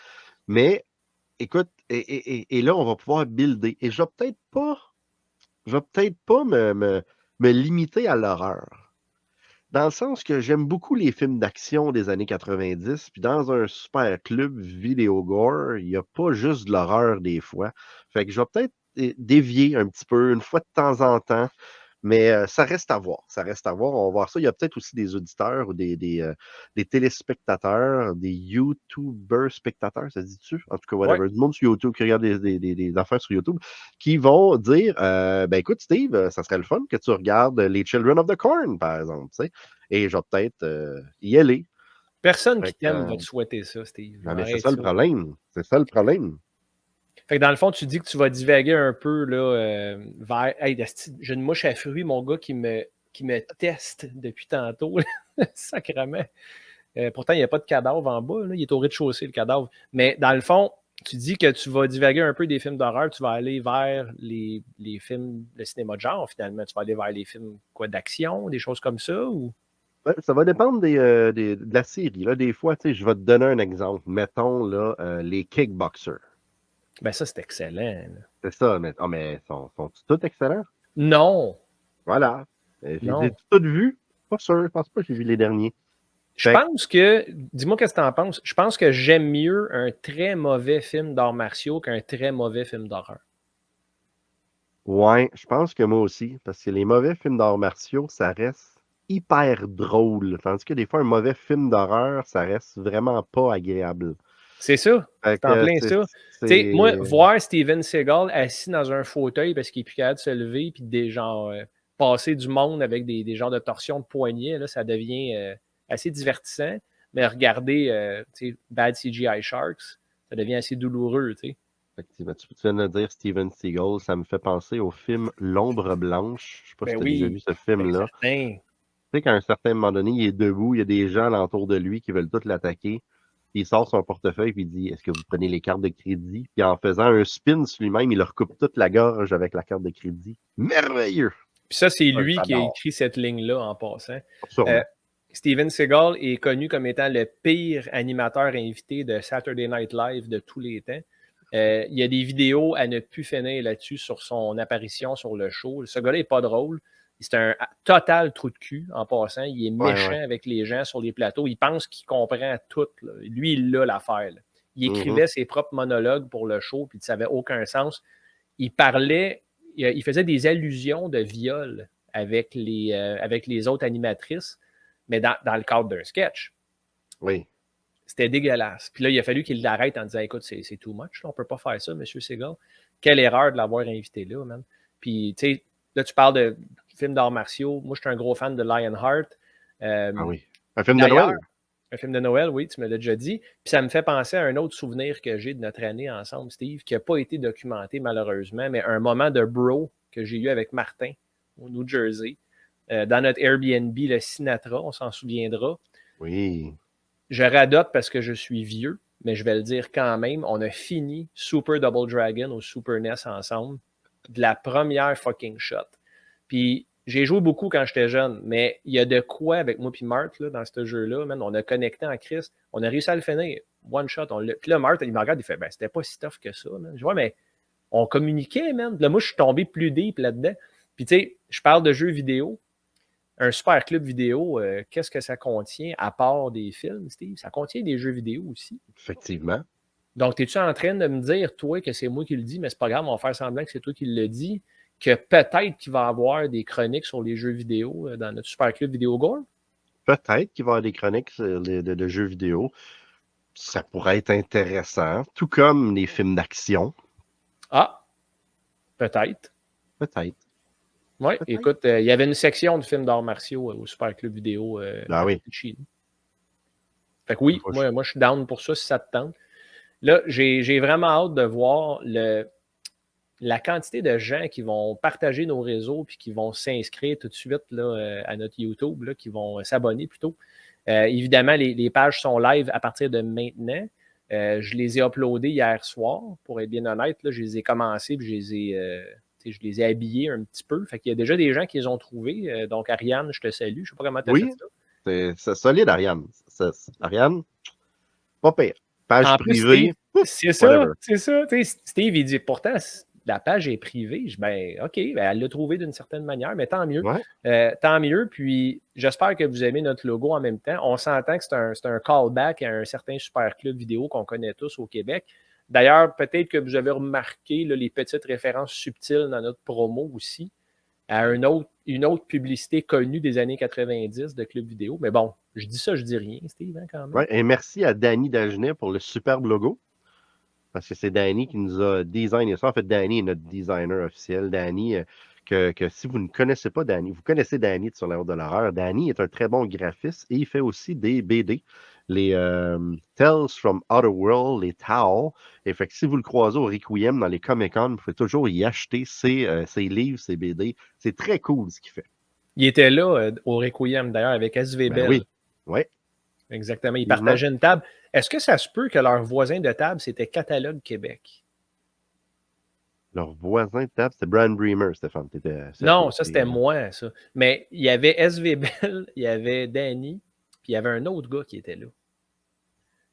Speaker 4: Mais écoute, et là, on va pouvoir builder. Et je vais peut-être pas me limiter à l'horreur. Dans le sens que j'aime beaucoup les films d'action des années 90, puis dans un super club vidéo gore, il n'y a pas juste de l'horreur des fois. Fait que je vais peut-être dévier un petit peu, une fois de temps en temps, mais ça reste à voir. Ça reste à voir, on va voir ça. Il y a peut-être aussi des auditeurs ou des téléspectateurs, des YouTubers spectateurs, ça dit-tu? En tout cas, whatever.
Speaker 2: Ouais.
Speaker 4: Du monde sur YouTube qui regarde des affaires sur YouTube, qui vont dire ben écoute, Steve, ça serait le fun que tu regardes les Children of the Corn, par exemple. Tu sais? Et je vais peut-être y aller.
Speaker 2: Personne
Speaker 4: Fait
Speaker 2: qui
Speaker 4: que,
Speaker 2: t'aime va te souhaiter ça, Steve.
Speaker 4: mais c'est
Speaker 2: Arrête
Speaker 4: ça le problème. C'est ça le problème.
Speaker 2: Fait que dans le fond, tu dis que tu vas divaguer un peu là, vers. Hey, j'ai une mouche à fruits, mon gars, qui me qui me teste depuis tantôt. Sacrément. Pourtant, il n'y a pas de cadavre en bas. Là. Il est au rez-de-chaussée, le cadavre. Mais dans le fond, tu dis que tu vas divaguer un peu des films d'horreur. Tu vas aller vers les films, le cinéma de genre, finalement. Tu vas aller vers les films d'action, des choses comme ça? Ou...
Speaker 4: Ouais, ça va dépendre de la série. Là, des fois, je vais te donner un exemple. Mettons là, les Kickboxers.
Speaker 2: Ben ça, c'est excellent. Là.
Speaker 4: C'est ça, mais sont-ils tous excellents?
Speaker 2: Non!
Speaker 4: Voilà.
Speaker 2: Non.
Speaker 4: J'ai tout vu? Pas sûr, je pense pas que j'ai vu les derniers.
Speaker 2: Je pense que, dis-moi qu'est-ce que tu en penses, je pense que j'aime mieux un très mauvais film d'arts martiaux qu'un très mauvais film d'horreur.
Speaker 4: Ouais, je pense que moi aussi, parce que les mauvais films d'arts martiaux, ça reste hyper drôle, tandis que des fois, un mauvais film d'horreur, ça reste vraiment pas agréable.
Speaker 2: C'est ça,
Speaker 4: Fait
Speaker 2: c'est en
Speaker 4: que
Speaker 2: plein ça. Tu sais, moi, voir Steven Seagal assis dans un fauteuil parce qu'il est plus capable de se lever puis des genre passer du monde avec des genres de torsions de poignets, là, ça devient assez divertissant. Mais regarder Bad CGI Sharks, ça devient assez douloureux, tu sais.
Speaker 4: Effectivement, tu viens de dire Steven Seagal, ça me fait penser au film L'Ombre Blanche. Je sais pas si tu as déjà vu ce film-là.
Speaker 2: Ben,
Speaker 4: Tu sais qu'à un certain moment donné, il est debout, il y a des gens alentour de lui qui veulent tous l'attaquer. Puis il sort son portefeuille et il dit est-ce que vous prenez les cartes de crédit? Puis en faisant un spin sur lui-même, il leur coupe toute la gorge avec la carte de crédit. Merveilleux!
Speaker 2: Puis ça, c'est lui qui a écrit cette ligne-là en passant.
Speaker 4: Sûrement.
Speaker 2: Steven Seagal est connu comme étant le pire animateur invité de Saturday Night Live de tous les temps. Il y a des vidéos à ne plus finir là-dessus sur son apparition sur le show. Ce gars-là n'est pas drôle. C'est un total trou de cul en passant. Il est méchant avec les gens sur les plateaux. Il pense qu'il comprend tout. Là. Lui, il a l'affaire. Là. Il écrivait ses propres monologues pour le show, puis ça n'avait aucun sens. Il parlait, il faisait des allusions de viol avec les autres animatrices, mais dans le cadre d'un sketch.
Speaker 4: Oui.
Speaker 2: C'était dégueulasse. Puis là, il a fallu qu'il l'arrête en disant écoute, c'est too much, là, on ne peut pas faire ça, M. Seagal. Quelle erreur de l'avoir invité là, man. Puis, tu sais, là, tu parles de films d'arts martiaux. Moi, je suis un gros fan de Lionheart.
Speaker 4: Ah oui. Un film de Noël.
Speaker 2: Un film de Noël, oui, tu me l'as déjà dit. Puis ça me fait penser à un autre souvenir que j'ai de notre année ensemble, Steve, qui n'a pas été documenté malheureusement, mais un moment de bro que j'ai eu avec Martin au New Jersey, dans notre Airbnb, le Sinatra, on s'en souviendra.
Speaker 4: Oui.
Speaker 2: Je radote parce que je suis vieux, mais je vais le dire quand même, on a fini Super Double Dragon au Super NES ensemble, de la première fucking shot. Puis j'ai joué beaucoup quand j'étais jeune, mais il y a de quoi avec moi et Marthe là, dans ce jeu-là, man, on a connecté en Christ, on a réussi à le finir, one shot. Puis là, Marthe, il me regarde, il fait, ben c'était pas si tough que ça, man. Je vois, mais on communiquait, man. Là, moi, je suis tombé plus deep là-dedans. Puis tu sais, je parle de jeux vidéo. Un super club vidéo, qu'est-ce que ça contient à part des films, Steve? Ça contient des jeux vidéo aussi.
Speaker 4: Effectivement.
Speaker 2: Donc, es-tu en train de me dire, toi, que c'est moi qui le dis, mais c'est pas grave, on va faire semblant que c'est toi qui le dis, que peut-être qu'il va y avoir des chroniques sur les jeux vidéo dans notre super club Vidéo Gore?
Speaker 4: Peut-être qu'il va y avoir des chroniques de jeux vidéo. Ça pourrait être intéressant, tout comme les films d'action.
Speaker 2: Ah, peut-être.
Speaker 4: Peut-être.
Speaker 2: Oui, écoute, il y avait une section de films d'arts martiaux au Super Club Vidéo.
Speaker 4: Ah oui.
Speaker 2: Fait que oui, moi, je suis down pour ça si ça te tente. Là, j'ai vraiment hâte de voir la quantité de gens qui vont partager nos réseaux puis qui vont s'inscrire tout de suite là, à notre YouTube, là, qui vont s'abonner plutôt. Évidemment, les pages sont live à partir de maintenant. Je les ai uploadées hier soir, pour être bien honnête. Là, je les ai commencés puis je les ai habillés un petit peu. Fait qu'il y a déjà des gens qui les ont trouvés. Donc, Ariane, je te salue. Je ne sais pas comment tu as fait ça.
Speaker 4: C'est solide, Ariane. Ariane, pas pire. Page
Speaker 2: en
Speaker 4: privée.
Speaker 2: C'est ça, c'est ça. Steve, il dit, pourtant, la page est privée. Je dis, ben, OK, ben, elle l'a trouvé d'une certaine manière, mais tant mieux.
Speaker 4: Ouais.
Speaker 2: Tant mieux. Puis, j'espère que vous aimez notre logo en même temps. On s'entend que c'est un callback à un certain super club vidéo qu'on connaît tous au Québec. D'ailleurs, peut-être que vous avez remarqué là, les petites références subtiles dans notre promo aussi à une autre publicité connue des années 90 de club vidéo. Mais bon, je dis ça, je dis rien, Steve, hein, quand même.
Speaker 4: Ouais, et merci à Danny Dagenet pour le superbe logo. Parce que c'est Danny qui nous a designé ça. En fait, Danny est notre designer officiel. Danny, que si vous ne connaissez pas Danny, vous connaissez Danny sur la Haute de l'horreur. Danny est un très bon graphiste et il fait aussi des BD. Les Tales from Otherworld, les Tao. Et fait que si vous le croisez au Requiem dans les Comic-Con, vous pouvez toujours y acheter ses livres, ses BD. C'est très cool ce qu'il fait.
Speaker 2: Il était là au Requiem, d'ailleurs, avec SV
Speaker 4: Ben
Speaker 2: Bell.
Speaker 4: oui. Ouais.
Speaker 2: Exactement. Ils
Speaker 4: Vivement.
Speaker 2: partageaient une table. Est-ce que ça se peut que leur voisin de table, c'était Catalogue Québec?
Speaker 4: Leur voisin de table, c'était Brian Bremer, Stéphane.
Speaker 2: Non, ça, c'était moi, ça. Mais il y avait SV Bell, il y avait Danny, puis il y avait un autre gars qui était là.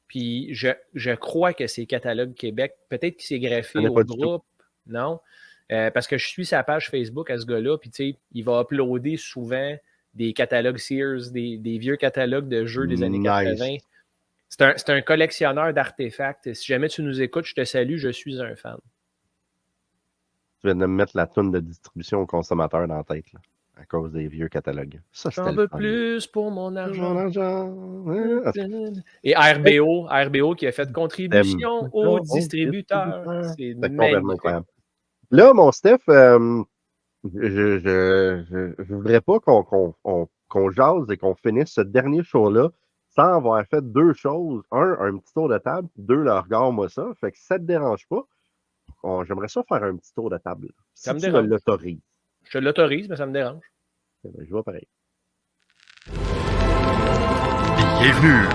Speaker 2: Puis je crois que c'est Catalogue Québec. Peut-être qu'il s'est greffé
Speaker 4: connais
Speaker 2: au
Speaker 4: pas du tout.
Speaker 2: groupe. Non. Parce que je suis sa page Facebook à ce gars-là, puis tu sais, il va uploader souvent des catalogues Sears, des vieux catalogues de jeux des années
Speaker 4: Nice.
Speaker 2: 80. C'est un collectionneur d'artefacts. Si jamais tu nous écoutes, je te salue, je suis un fan.
Speaker 4: Tu viens de me mettre la toune de distribution aux consommateurs dans la tête, là, à cause des vieux catalogues. Ça, c'était
Speaker 2: J'en
Speaker 4: le
Speaker 2: veux
Speaker 4: fun.
Speaker 2: plus pour mon argent.
Speaker 4: Mon argent. Hein?
Speaker 2: Et RBO qui a fait contribution aux
Speaker 4: Aux
Speaker 2: distributeurs. C'est
Speaker 4: C'est complètement
Speaker 2: magnifique.
Speaker 4: incroyable. Là, mon Steph, je voudrais pas qu'on jase et qu'on finisse ce dernier show-là sans avoir fait deux choses. Un petit tour de table. Deux, le regarde-moi ça. Fait que si ça te dérange pas, j'aimerais ça faire un petit tour de table.
Speaker 2: Ça me
Speaker 4: Si tu
Speaker 2: dérange.
Speaker 4: me l'autorises.
Speaker 2: Je l'autorise, mais ça me dérange.
Speaker 4: Je vois pareil.
Speaker 1: Bienvenue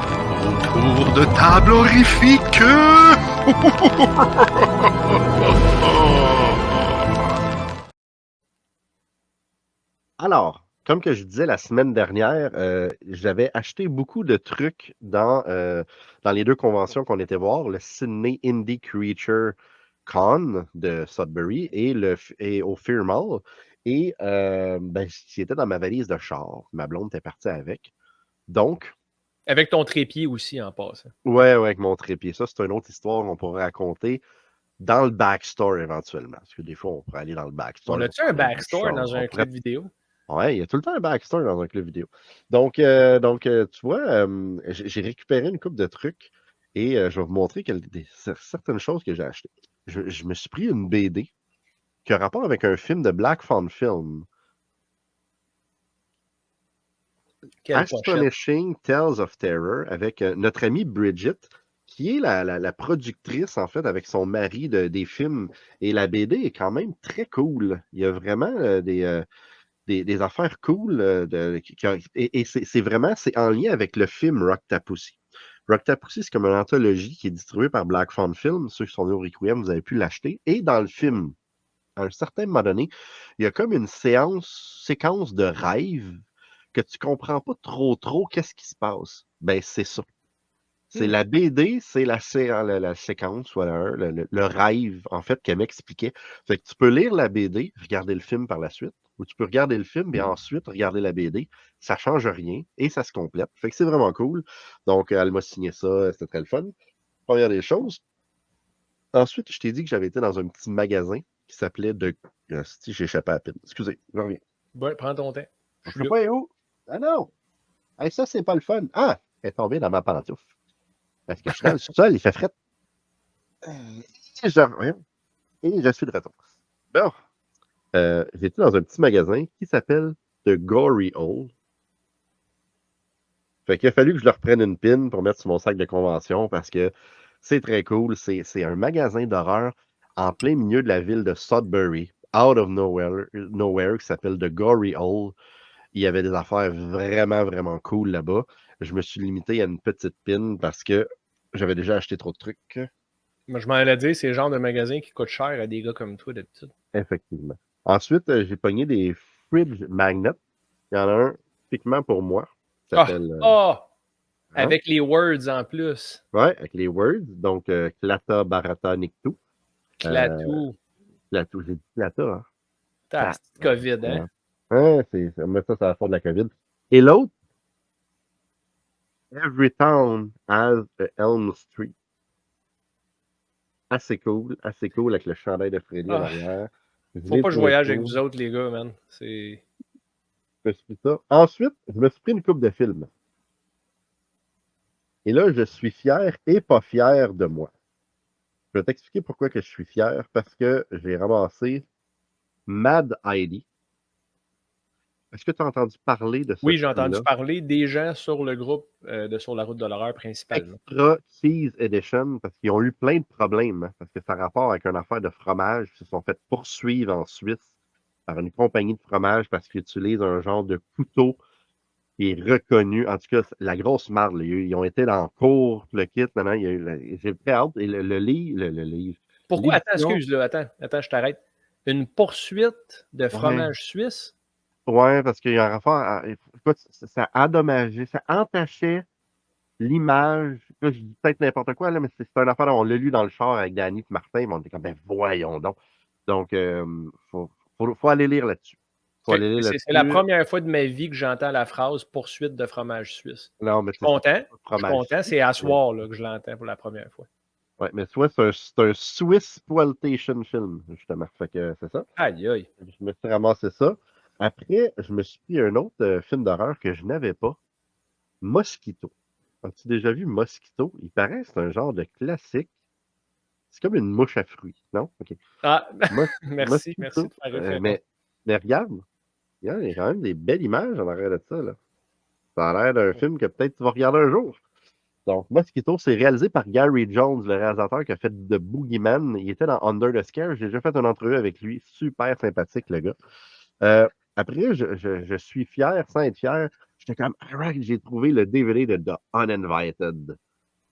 Speaker 1: au tour de table horrifique.
Speaker 4: Alors, comme que je disais la semaine dernière, j'avais acheté beaucoup de trucs dans les deux conventions qu'on était voir, le Sydney Indie Creature Con de Sudbury et au Fear Mall. Et c'était dans ma valise de char. Ma blonde était partie avec. Donc,
Speaker 2: Avec ton trépied aussi en passant.
Speaker 4: ouais, avec mon trépied. Ça, c'est une autre histoire qu'on pourrait raconter dans le backstore éventuellement. Parce que des fois, on pourrait aller dans le backstore.
Speaker 2: On a-tu un backstore dans un clip vidéo?
Speaker 4: Ouais, il y a tout le temps un backstory dans un club vidéo. Donc, tu vois, j'ai récupéré une couple de trucs et je vais vous montrer certaines choses que j'ai achetées. Je me suis pris une BD qui a rapport avec un film de Black Phone Film.
Speaker 2: Quelle pochette.
Speaker 4: Astonishing Tales of Terror avec notre amie Bridget, qui est la productrice, en fait, avec son mari des films. Et la BD est quand même très cool. Il y a vraiment des affaires cool et c'est en lien avec le film Rock-Ta-Pussy. Rock-Ta-Pussy, c'est comme une anthologie qui est distribuée par Black Phone Film. Ceux qui sont venus au Requiem, vous avez pu l'acheter. Et dans le film, à un certain moment donné, il y a comme une séquence de rêve que tu comprends pas trop qu'est-ce qui se passe. Ben, c'est ça. C'est la BD, c'est la séquence, voilà, le rêve, en fait, qu'elle m'expliquait. Fait que tu peux lire la BD, regarder le film par la suite, ou tu peux regarder le film et ensuite regarder la BD. Ça change rien et ça se complète. Fait que c'est vraiment cool. Donc, elle m'a signé ça, c'était très le fun. Première des choses. Ensuite, je t'ai dit que j'avais été dans un petit magasin qui s'appelait Si j'ai échappé à la pile. Excusez, je reviens.
Speaker 2: Ouais, prends ton temps.
Speaker 4: Je sais pas où. Ah non! Hey, ça, c'est pas le fun. Ah! Elle est tombée dans ma pantoufle. Parce que je suis dans le sous-sol, il fait fret. Et je suis de retour. Bon. J'étais dans un petit magasin qui s'appelle The Gory Hole. Fait qu'il a fallu que je leur prenne une pin pour mettre sur mon sac de convention parce que c'est très cool. C'est un magasin d'horreur en plein milieu de la ville de Sudbury, out of nowhere qui s'appelle The Gory Hole. Il y avait des affaires vraiment, vraiment cool là-bas. Je me suis limité à une petite pin parce que j'avais déjà acheté trop de trucs.
Speaker 2: Moi, je m'en allais dire, c'est le genre de magasin qui coûte cher à des gars comme toi d'habitude.
Speaker 4: Effectivement. Ensuite, j'ai pogné des fridge magnets. Il y en a un typiquement pour moi.
Speaker 2: Avec les words en plus.
Speaker 4: Ouais, avec les words. Donc, Clata, Barata, Nictou.
Speaker 2: Clatou.
Speaker 4: Clatou, j'ai dit Clata, hein?
Speaker 2: T'as COVID, hein?
Speaker 4: Ouais, on met ça sur la faute de la COVID. Et l'autre, Every Town has a Elm Street. Assez cool avec le chandail de Freddy à l'arrière.
Speaker 2: Faut pas que je voyage avec vous autres, les gars, man. C'est...
Speaker 4: Je me suis pris ça. Ensuite, je me suis pris une coupe de films. Et là, je suis fier et pas fier de moi. Je vais t'expliquer pourquoi que je suis fier. Parce que j'ai ramassé Mad Heidi. Est-ce que tu as entendu parler de ça?
Speaker 2: Oui, j'ai entendu parler des gens sur le groupe de Sur la route de l'horreur principalement.
Speaker 4: Extra Cheese Edition, parce qu'ils ont eu plein de problèmes, hein, parce que ça a rapport avec une affaire de fromage. Ils se sont fait poursuivre en Suisse par une compagnie de fromage parce qu'ils utilisent un genre de couteau qui est reconnu. En tout cas, la grosse marde, là. Ils ont été dans le cours, le kit. Maintenant, j'ai très hâte. Et le livre.
Speaker 2: Pourquoi? Attends,
Speaker 4: L'édition,
Speaker 2: excuse, là, attends, je t'arrête. Une poursuite de fromage suisse?
Speaker 4: ouais, parce qu'il y a un rapport. Écoute, ça endommageait, ça entachait l'image. Là, je dis peut-être n'importe quoi, là, mais c'est une affaire. On l'a lu dans le char avec Danny et Martin, mais on était comme, ben voyons donc. Donc, faut aller lire là-dessus. Faut aller lire
Speaker 2: C'est la
Speaker 4: là-dessus.
Speaker 2: première fois de ma vie que j'entends la phrase poursuite de fromage suisse.
Speaker 4: Non, mais
Speaker 2: Je suis content. Je suis
Speaker 4: fromage
Speaker 2: content. C'est à soir là, que je l'entends pour la première fois.
Speaker 4: Ouais, mais soit c'est un Swiss Exploitation film, justement. Fait que c'est ça.
Speaker 2: Aïe, aïe.
Speaker 4: Je me suis ramassé ça. Après, je me suis pris un autre film d'horreur que je n'avais pas. Mosquito. As-tu déjà vu Mosquito? Il paraît que c'est un genre de classique. C'est comme une mouche à fruits, non? OK.
Speaker 2: Ah,
Speaker 4: Mosquito,
Speaker 2: merci de faire référence.
Speaker 4: mais regarde, il y a quand même des belles images en arrière de ça, là. Ça a l'air d'un film que peut-être tu vas regarder un jour. Donc, Mosquito, c'est réalisé par Gary Jones, le réalisateur qui a fait The Boogeyman. Il était dans Under the Scare. J'ai déjà fait une entrevue avec lui. Super sympathique, le gars. Après, je suis fier, sans être fier. J'étais comme, alright, j'ai trouvé le DVD de The Uninvited.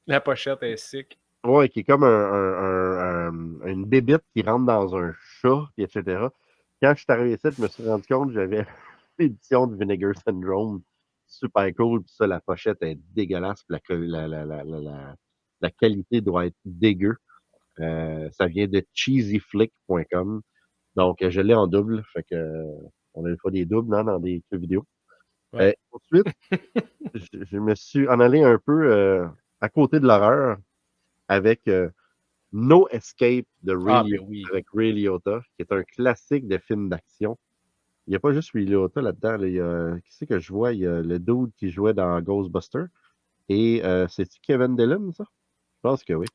Speaker 2: La pochette est sick.
Speaker 4: Ouais, qui est comme une bébite qui rentre dans un chat, etc. Quand je suis arrivé ici, je me suis rendu compte que j'avais l'édition de Vinegar Syndrome. Super cool. Puis ça, la pochette est dégueulasse. Puis la qualité doit être dégueu. Ça vient de cheesyflick.com. Donc, je l'ai en double. Fait que on a une fois des doubles dans des jeux vidéo.
Speaker 2: Ouais.
Speaker 4: Ensuite, je me suis en allé un peu à côté de l'horreur avec No Escape de Ray avec Ray Liotta, qui est un classique de film d'action. Il n'y a pas juste Ray Liotta là-dedans. Là, qui c'est que je vois? Il y a le dude qui jouait dans Ghostbusters. Et c'est-tu Kevin Dillon, ça? Je pense que oui.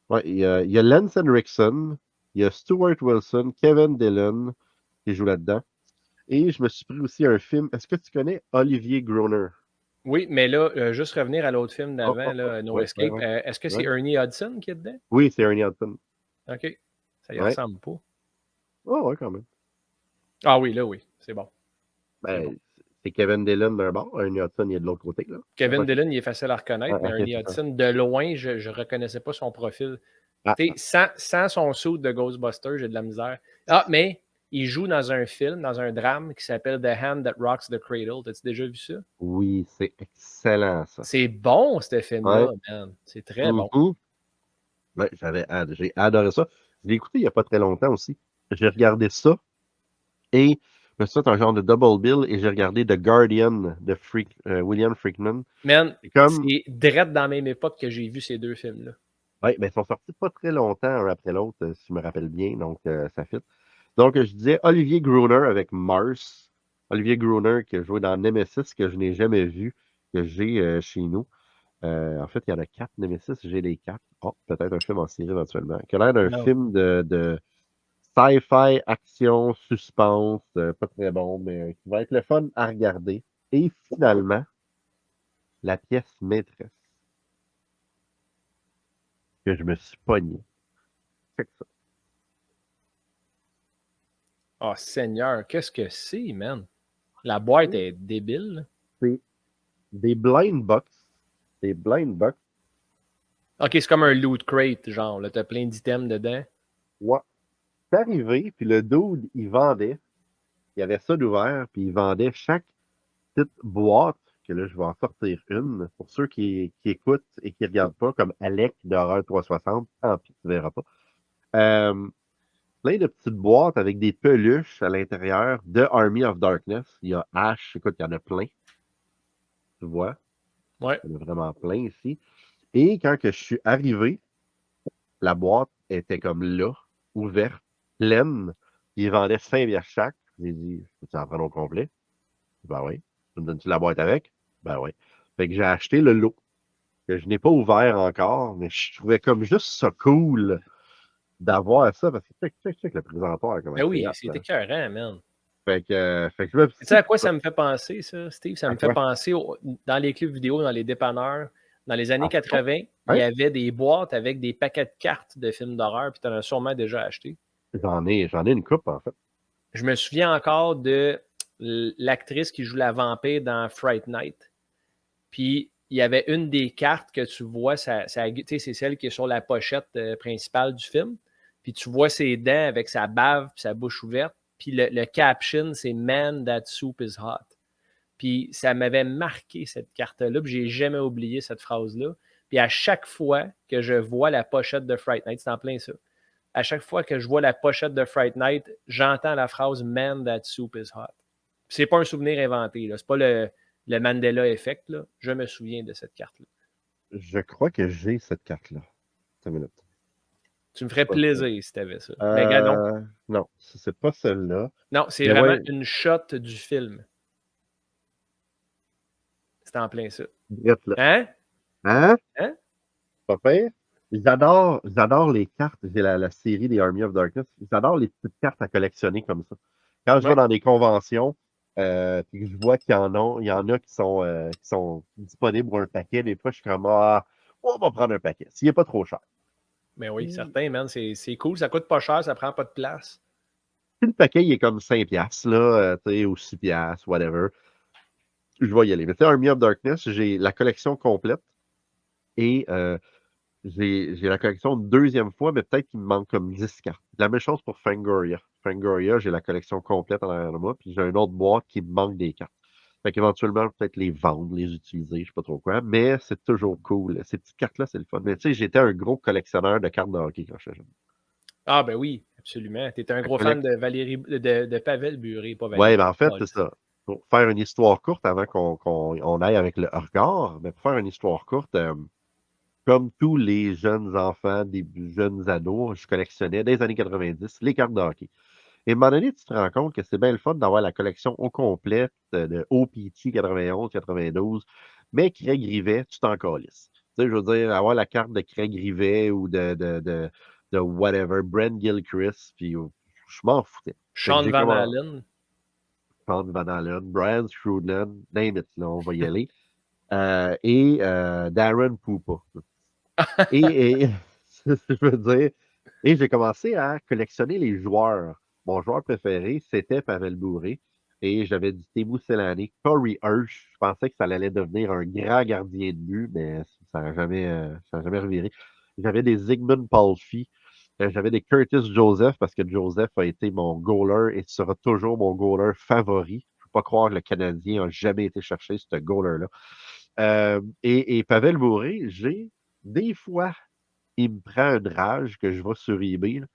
Speaker 4: Ouais, il y a Lance Henriksen, il y a Stuart Wilson, Kevin Dillon qui joue là-dedans. Et je me suis pris aussi un film. Est-ce que tu connais Olivier Groner?
Speaker 2: Oui, mais là, juste revenir à l'autre film d'avant, No Escape.
Speaker 4: Ouais.
Speaker 2: Est-ce que c'est Ernie Hudson qui est dedans?
Speaker 4: Oui, c'est Ernie Hudson.
Speaker 2: OK. Ça y ressemble pas.
Speaker 4: Oh, ouais, quand même.
Speaker 2: Ah oui, là, oui. C'est bon.
Speaker 4: Ben, c'est Kevin Dillon d'un bord, Ernie Hudson, il est de l'autre côté. Là.
Speaker 2: Kevin Dillon, il est facile à reconnaître, mais Ernie Hudson, de loin, je ne reconnaissais pas son profil. Sans son suit de Ghostbusters, j'ai de la misère. Ah, mais il joue dans un film, dans un drame qui s'appelle The Hand That Rocks the Cradle. T'as-tu déjà vu ça?
Speaker 4: Oui, c'est excellent, ça.
Speaker 2: C'est bon, ce film-là, man. C'est très bon.
Speaker 4: Ouais, j'ai adoré ça. Je l'ai écouté il n'y a pas très longtemps aussi. J'ai regardé ça et je me suis fait un genre de double bill et j'ai regardé The Guardian de William Friedkin.
Speaker 2: Man, c'est direct dans la même époque que j'ai vu ces deux films-là.
Speaker 4: Oui, mais ils sont sortis pas très longtemps un après l'autre, si je me rappelle bien, donc ça fit. Donc, je disais Olivier Gruner avec Mars. Olivier Gruner qui a joué dans Nemesis, que je n'ai jamais vu, que j'ai chez nous. En fait, il y en a 4 Nemesis, j'ai les 4. Oh, peut-être un film en série éventuellement. Qui a l'air d'un film de sci-fi, action, suspense, pas très bon, mais qui va être le fun à regarder. Et finalement, la pièce maîtresse que je me suis pogné. C'est ça.
Speaker 2: Oh, Seigneur, qu'est-ce que c'est, man? La boîte est débile.
Speaker 4: C'est des blind box. Des blind box.
Speaker 2: OK, c'est comme un loot crate, genre. Là, t'as plein d'items dedans.
Speaker 4: Ouais. C'est arrivé, puis le dude, il vendait. Il y avait ça d'ouvert, puis il vendait chaque petite boîte, que là, je vais en sortir une. Pour ceux qui écoutent et qui ne regardent pas, comme Alec d'Horreur 360, tant pis, tu ne verras pas. Plein de petites boîtes avec des peluches à l'intérieur de Army of Darkness. Il y a Ash, écoute, il y en a plein. Tu vois?
Speaker 2: Ouais.
Speaker 4: Il y en a vraiment plein ici. Et quand que je suis arrivé, la boîte était comme là, ouverte, pleine. Ils vendaient 5$ chaque. J'ai dit, peux-tu en prendre au complet? Ben oui. Tu me donnes-tu la boîte avec? Ben oui. Fait que j'ai acheté le lot, que je n'ai pas ouvert encore, mais je trouvais comme juste ça cool d'avoir ça, parce que check le présentoir.
Speaker 2: Ben oui, c'est écœurant, man.
Speaker 4: Fait que
Speaker 2: tu sais à quoi ça me fait penser, ça, Steve? Ça me fait penser dans les clubs vidéo, dans les dépanneurs. Dans les années 80, il y avait des boîtes avec des paquets de cartes de films d'horreur, puis tu en as sûrement déjà acheté.
Speaker 4: J'en ai une coupe, en fait.
Speaker 2: je me souviens encore de l'actrice qui joue la vampire dans Fright Night. Puis, il y avait une des cartes que tu vois, c'est celle qui est sur la pochette principale du film. Puis, tu vois ses dents avec sa bave et sa bouche ouverte. Puis, le caption, c'est « Man, that soup is hot ». Puis, ça m'avait marqué, cette carte-là. Puis, j'ai jamais oublié cette phrase-là. Puis, à chaque fois que je vois la pochette de Fright Night, c'est en plein ça. À chaque fois que je vois la pochette de Fright Night, j'entends la phrase « Man, that soup is hot ». C'est pas un souvenir inventé, là. C'est pas le Mandela Effect, là. Je me souviens de cette carte-là.
Speaker 4: Je crois que j'ai cette carte-là. Attends une minute.
Speaker 2: Tu me ferais
Speaker 4: Pas
Speaker 2: plaisir si tu avais ça. Mais gars, non.
Speaker 4: Non, c'est pas celle-là.
Speaker 2: Non, c'est
Speaker 4: Mais
Speaker 2: vraiment
Speaker 4: ouais.
Speaker 2: une shot du film. C'est en plein ça.
Speaker 4: Drette là.
Speaker 2: Hein?
Speaker 4: Hein?
Speaker 2: Hein?
Speaker 4: Pas pire. J'adore les cartes. J'ai la série des Army of Darkness. J'adore les petites cartes à collectionner comme ça. Quand je vais dans des conventions, puis que je vois qu'il y en a qui sont disponibles pour un paquet, des fois, je suis comme, on va prendre un paquet, s'il n'est pas trop cher.
Speaker 2: Mais oui, certain, man. C'est cool. Ça coûte pas cher, ça prend pas de place.
Speaker 4: Si le paquet, il est comme 5$, là, ou 6$, whatever, je vais y aller. Mais tu sais, Army of Darkness, j'ai la collection complète et j'ai la collection une deuxième fois, mais peut-être qu'il me manque comme 10 cartes. La même chose pour Fangoria. Fangoria, j'ai la collection complète en arrière de moi, puis j'ai une autre boîte qui me manque des cartes. Fait qu'éventuellement, peut-être les vendre, les utiliser, je sais pas trop quoi, mais c'est toujours cool. Ces petites cartes-là, c'est le fun. Mais tu sais, j'étais un gros collectionneur de cartes de hockey quand j'étais jeune.
Speaker 2: Ah, ben oui, absolument. Tu étais un gros fan de Valérie, de Pavel Bure, pas Valérie.
Speaker 4: Ouais, ben en fait, c'est ça. Pour faire une histoire courte avant qu'on aille avec le regard, mais pour faire une histoire courte, comme tous les jeunes enfants, des jeunes ados, je collectionnais dès les années 90 les cartes de hockey. Et à un moment donné, tu te rends compte que c'est bien le fun d'avoir la collection au complet de OPT 91, 92, mais Craig Rivet, tu t'en calisses. Tu sais, je veux dire, avoir la carte de Craig Rivet ou de whatever, Brent Gilchrist, puis je m'en foutais.
Speaker 2: Sean Van Allen.
Speaker 4: Sean Van Allen, Brian Schrudland, name it, là, on va y aller. Et Darren Poupa. Et je veux dire, et j'ai commencé à collectionner les joueurs. Mon joueur préféré, c'était Pavel Bure. Et j'avais du Teemu Selanne, Corey Hirsch. Je pensais que ça allait devenir un grand gardien de but, mais ça n'a jamais reviré. J'avais des Zygmunt Palffy. J'avais des Curtis Joseph, parce que Joseph a été mon goaler et sera toujours mon goaler favori. Je ne peux pas croire que le Canadien n'a jamais été chercher ce goaler-là. Et Pavel Bure, des fois, il me prend une rage que je vais sur eBay. Là,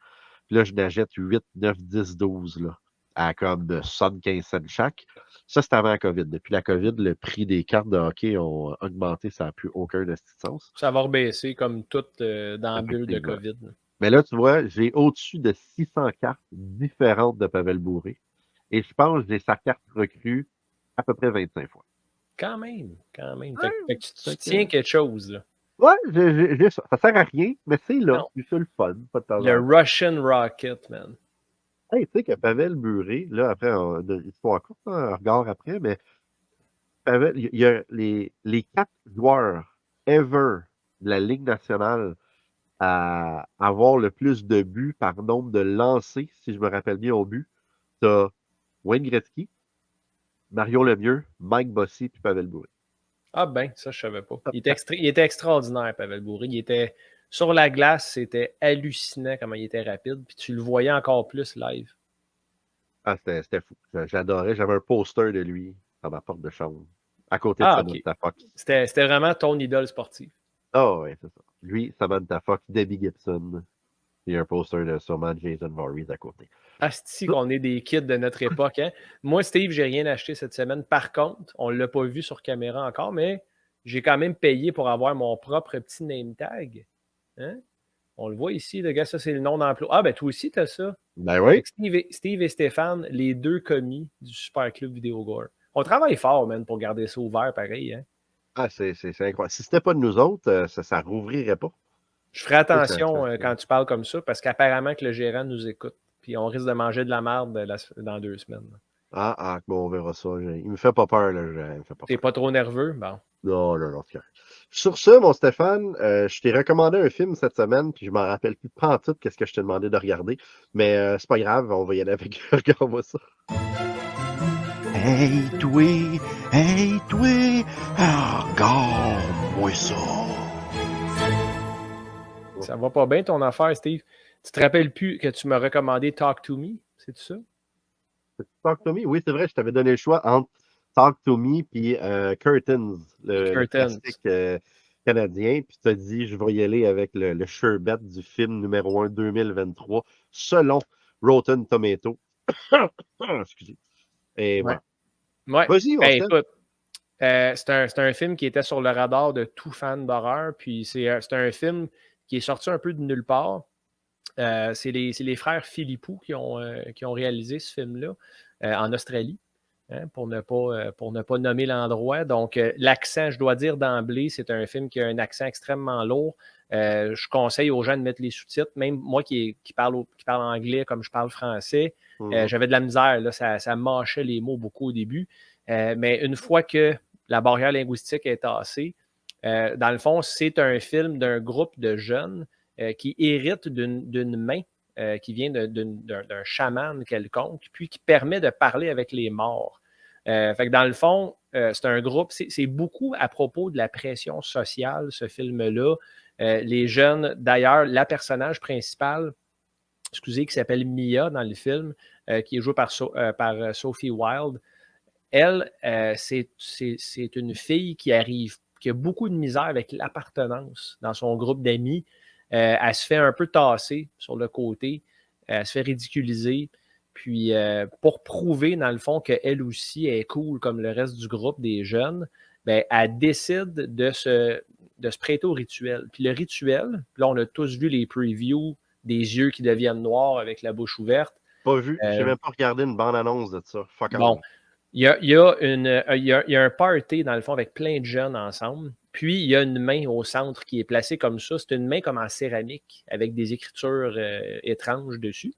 Speaker 4: puis là je n'achète 8, 9, 10, 12 là, à comme 75 cents chaque. Ça, c'est avant la COVID. Depuis la COVID, le prix des cartes de hockey ont augmenté. Ça n'a plus aucun sens.
Speaker 2: Ça va rebaisser comme tout dans la bulle de COVID.
Speaker 4: Mais là, tu vois, j'ai au-dessus de 600 cartes différentes de Pavel Bure. Et je pense que j'ai sa carte recrue à peu près 25 fois.
Speaker 2: Quand même. Fait que tu tiens quelque chose, là.
Speaker 4: Ouais, j'ai ça. Ça sert à rien, mais c'est là. C'est le fun. Pas de temps
Speaker 2: le Russian Rocket, man.
Speaker 4: Hey, tu sais que Pavel Bure, là, après, histoire courte, on regarde après, mais Pavel, il y a les 4 joueurs ever de la Ligue nationale à avoir le plus de buts par nombre de lancers, si je me rappelle bien au but. T'as Wayne Gretzky, Mario Lemieux, Mike Bossy puis Pavel Bure.
Speaker 2: Ah ben, ça, je savais pas. Il était extraordinaire, Pavel Bure. Il était sur la glace, c'était hallucinant comment il était rapide. Puis tu le voyais encore plus live.
Speaker 4: Ah, c'était fou. J'adorais. J'avais un poster de lui dans ma porte de chambre, à côté de Samantha Fox.
Speaker 2: C'était vraiment ton idole sportive.
Speaker 4: Ah oui, c'est ça. Lui, Samantha Fox, Debbie Gibson. Il y a un poster de sûrement Jason Voorhees à côté.
Speaker 2: Asti qu'on est des kids de notre époque. Hein? Moi, Steve, j'ai rien acheté cette semaine. Par contre, on ne l'a pas vu sur caméra encore, mais j'ai quand même payé pour avoir mon propre petit name tag. Hein? On le voit ici, le gars, ça, c'est le nom d'emploi. Ah, ben toi aussi, tu as ça.
Speaker 4: Ben oui.
Speaker 2: Steve et Stéphane, les deux commis du Super Club Vidéogore. On travaille fort, man, pour garder ça ouvert, pareil. Hein?
Speaker 4: Ah, c'est incroyable. Si c'était pas de nous autres, ça rouvrirait pas.
Speaker 2: Je ferai attention quand tu parles comme ça, parce qu'apparemment que le gérant nous écoute. Puis on risque de manger de la merde dans 2 semaines.
Speaker 4: Bon, on verra ça. Il me fait pas peur, là.
Speaker 2: T'es pas trop nerveux? Bon.
Speaker 4: Non, c'est correct. Sur ce, mon Stéphane, je t'ai recommandé un film cette semaine, puis je m'en rappelle plus pas en tout qu'est-ce que je t'ai demandé de regarder. Mais c'est pas grave, on va y aller avec. Regarde-moi ça.
Speaker 1: Hey, toi, regarde-moi ça.
Speaker 2: Ça va pas bien ton affaire, Steve. Tu te rappelles plus que tu m'as recommandé Talk to Me, c'est tout ça?
Speaker 4: Talk to Me, oui, c'est vrai, je t'avais donné le choix entre Talk to Me puis Curtains, le
Speaker 2: Curtains.
Speaker 4: classique canadien. Puis tu as dit, je vais y aller avec le Sherbet du film numéro 1 2023, selon Rotten Tomato. Excusez. Et
Speaker 2: Ouais.
Speaker 4: voilà.
Speaker 2: Ouais.
Speaker 4: Vas-y, on
Speaker 2: Ben, écoute, c'est un film qui était sur le radar de tout fan d'horreur. Puis c'est un film qui est sorti un peu de nulle part. C'est les frères Philippou qui ont réalisé ce film-là en Australie, hein, pour ne pas nommer l'endroit. Donc, l'accent, je dois dire d'emblée, c'est un film qui a un accent extrêmement lourd. Je conseille aux gens de mettre les sous-titres. Même moi qui parle anglais comme je parle français, j'avais de la misère. Là, ça mâchait les mots beaucoup au début. Mais une fois que la barrière linguistique est tassée, dans le fond, c'est un film d'un groupe de jeunes qui hérite d'une main qui vient d'un chaman quelconque, puis qui permet de parler avec les morts. Fait que dans le fond, c'est un groupe, c'est beaucoup à propos de la pression sociale, ce film-là. Les jeunes, d'ailleurs, la personnage principale, qui s'appelle Mia dans le film, qui est jouée par Sophie Wilde, elle, c'est une fille qui a beaucoup de misère avec l'appartenance dans son groupe d'amis. Elle se fait un peu tasser sur le côté, elle se fait ridiculiser. Puis, pour prouver, dans le fond, qu'elle aussi est cool comme le reste du groupe des jeunes, ben, elle décide de se prêter au rituel. Puis le rituel, là, on a tous vu les previews des yeux qui deviennent noirs avec la bouche ouverte.
Speaker 4: Pas vu, j'ai même pas regardé une bande-annonce de ça. Fuck
Speaker 2: Bon,
Speaker 4: all.
Speaker 2: il y a un party, dans le fond, avec plein de jeunes ensemble. Puis, il y a une main au centre qui est placée comme ça. C'est une main comme en céramique, avec des écritures étranges dessus.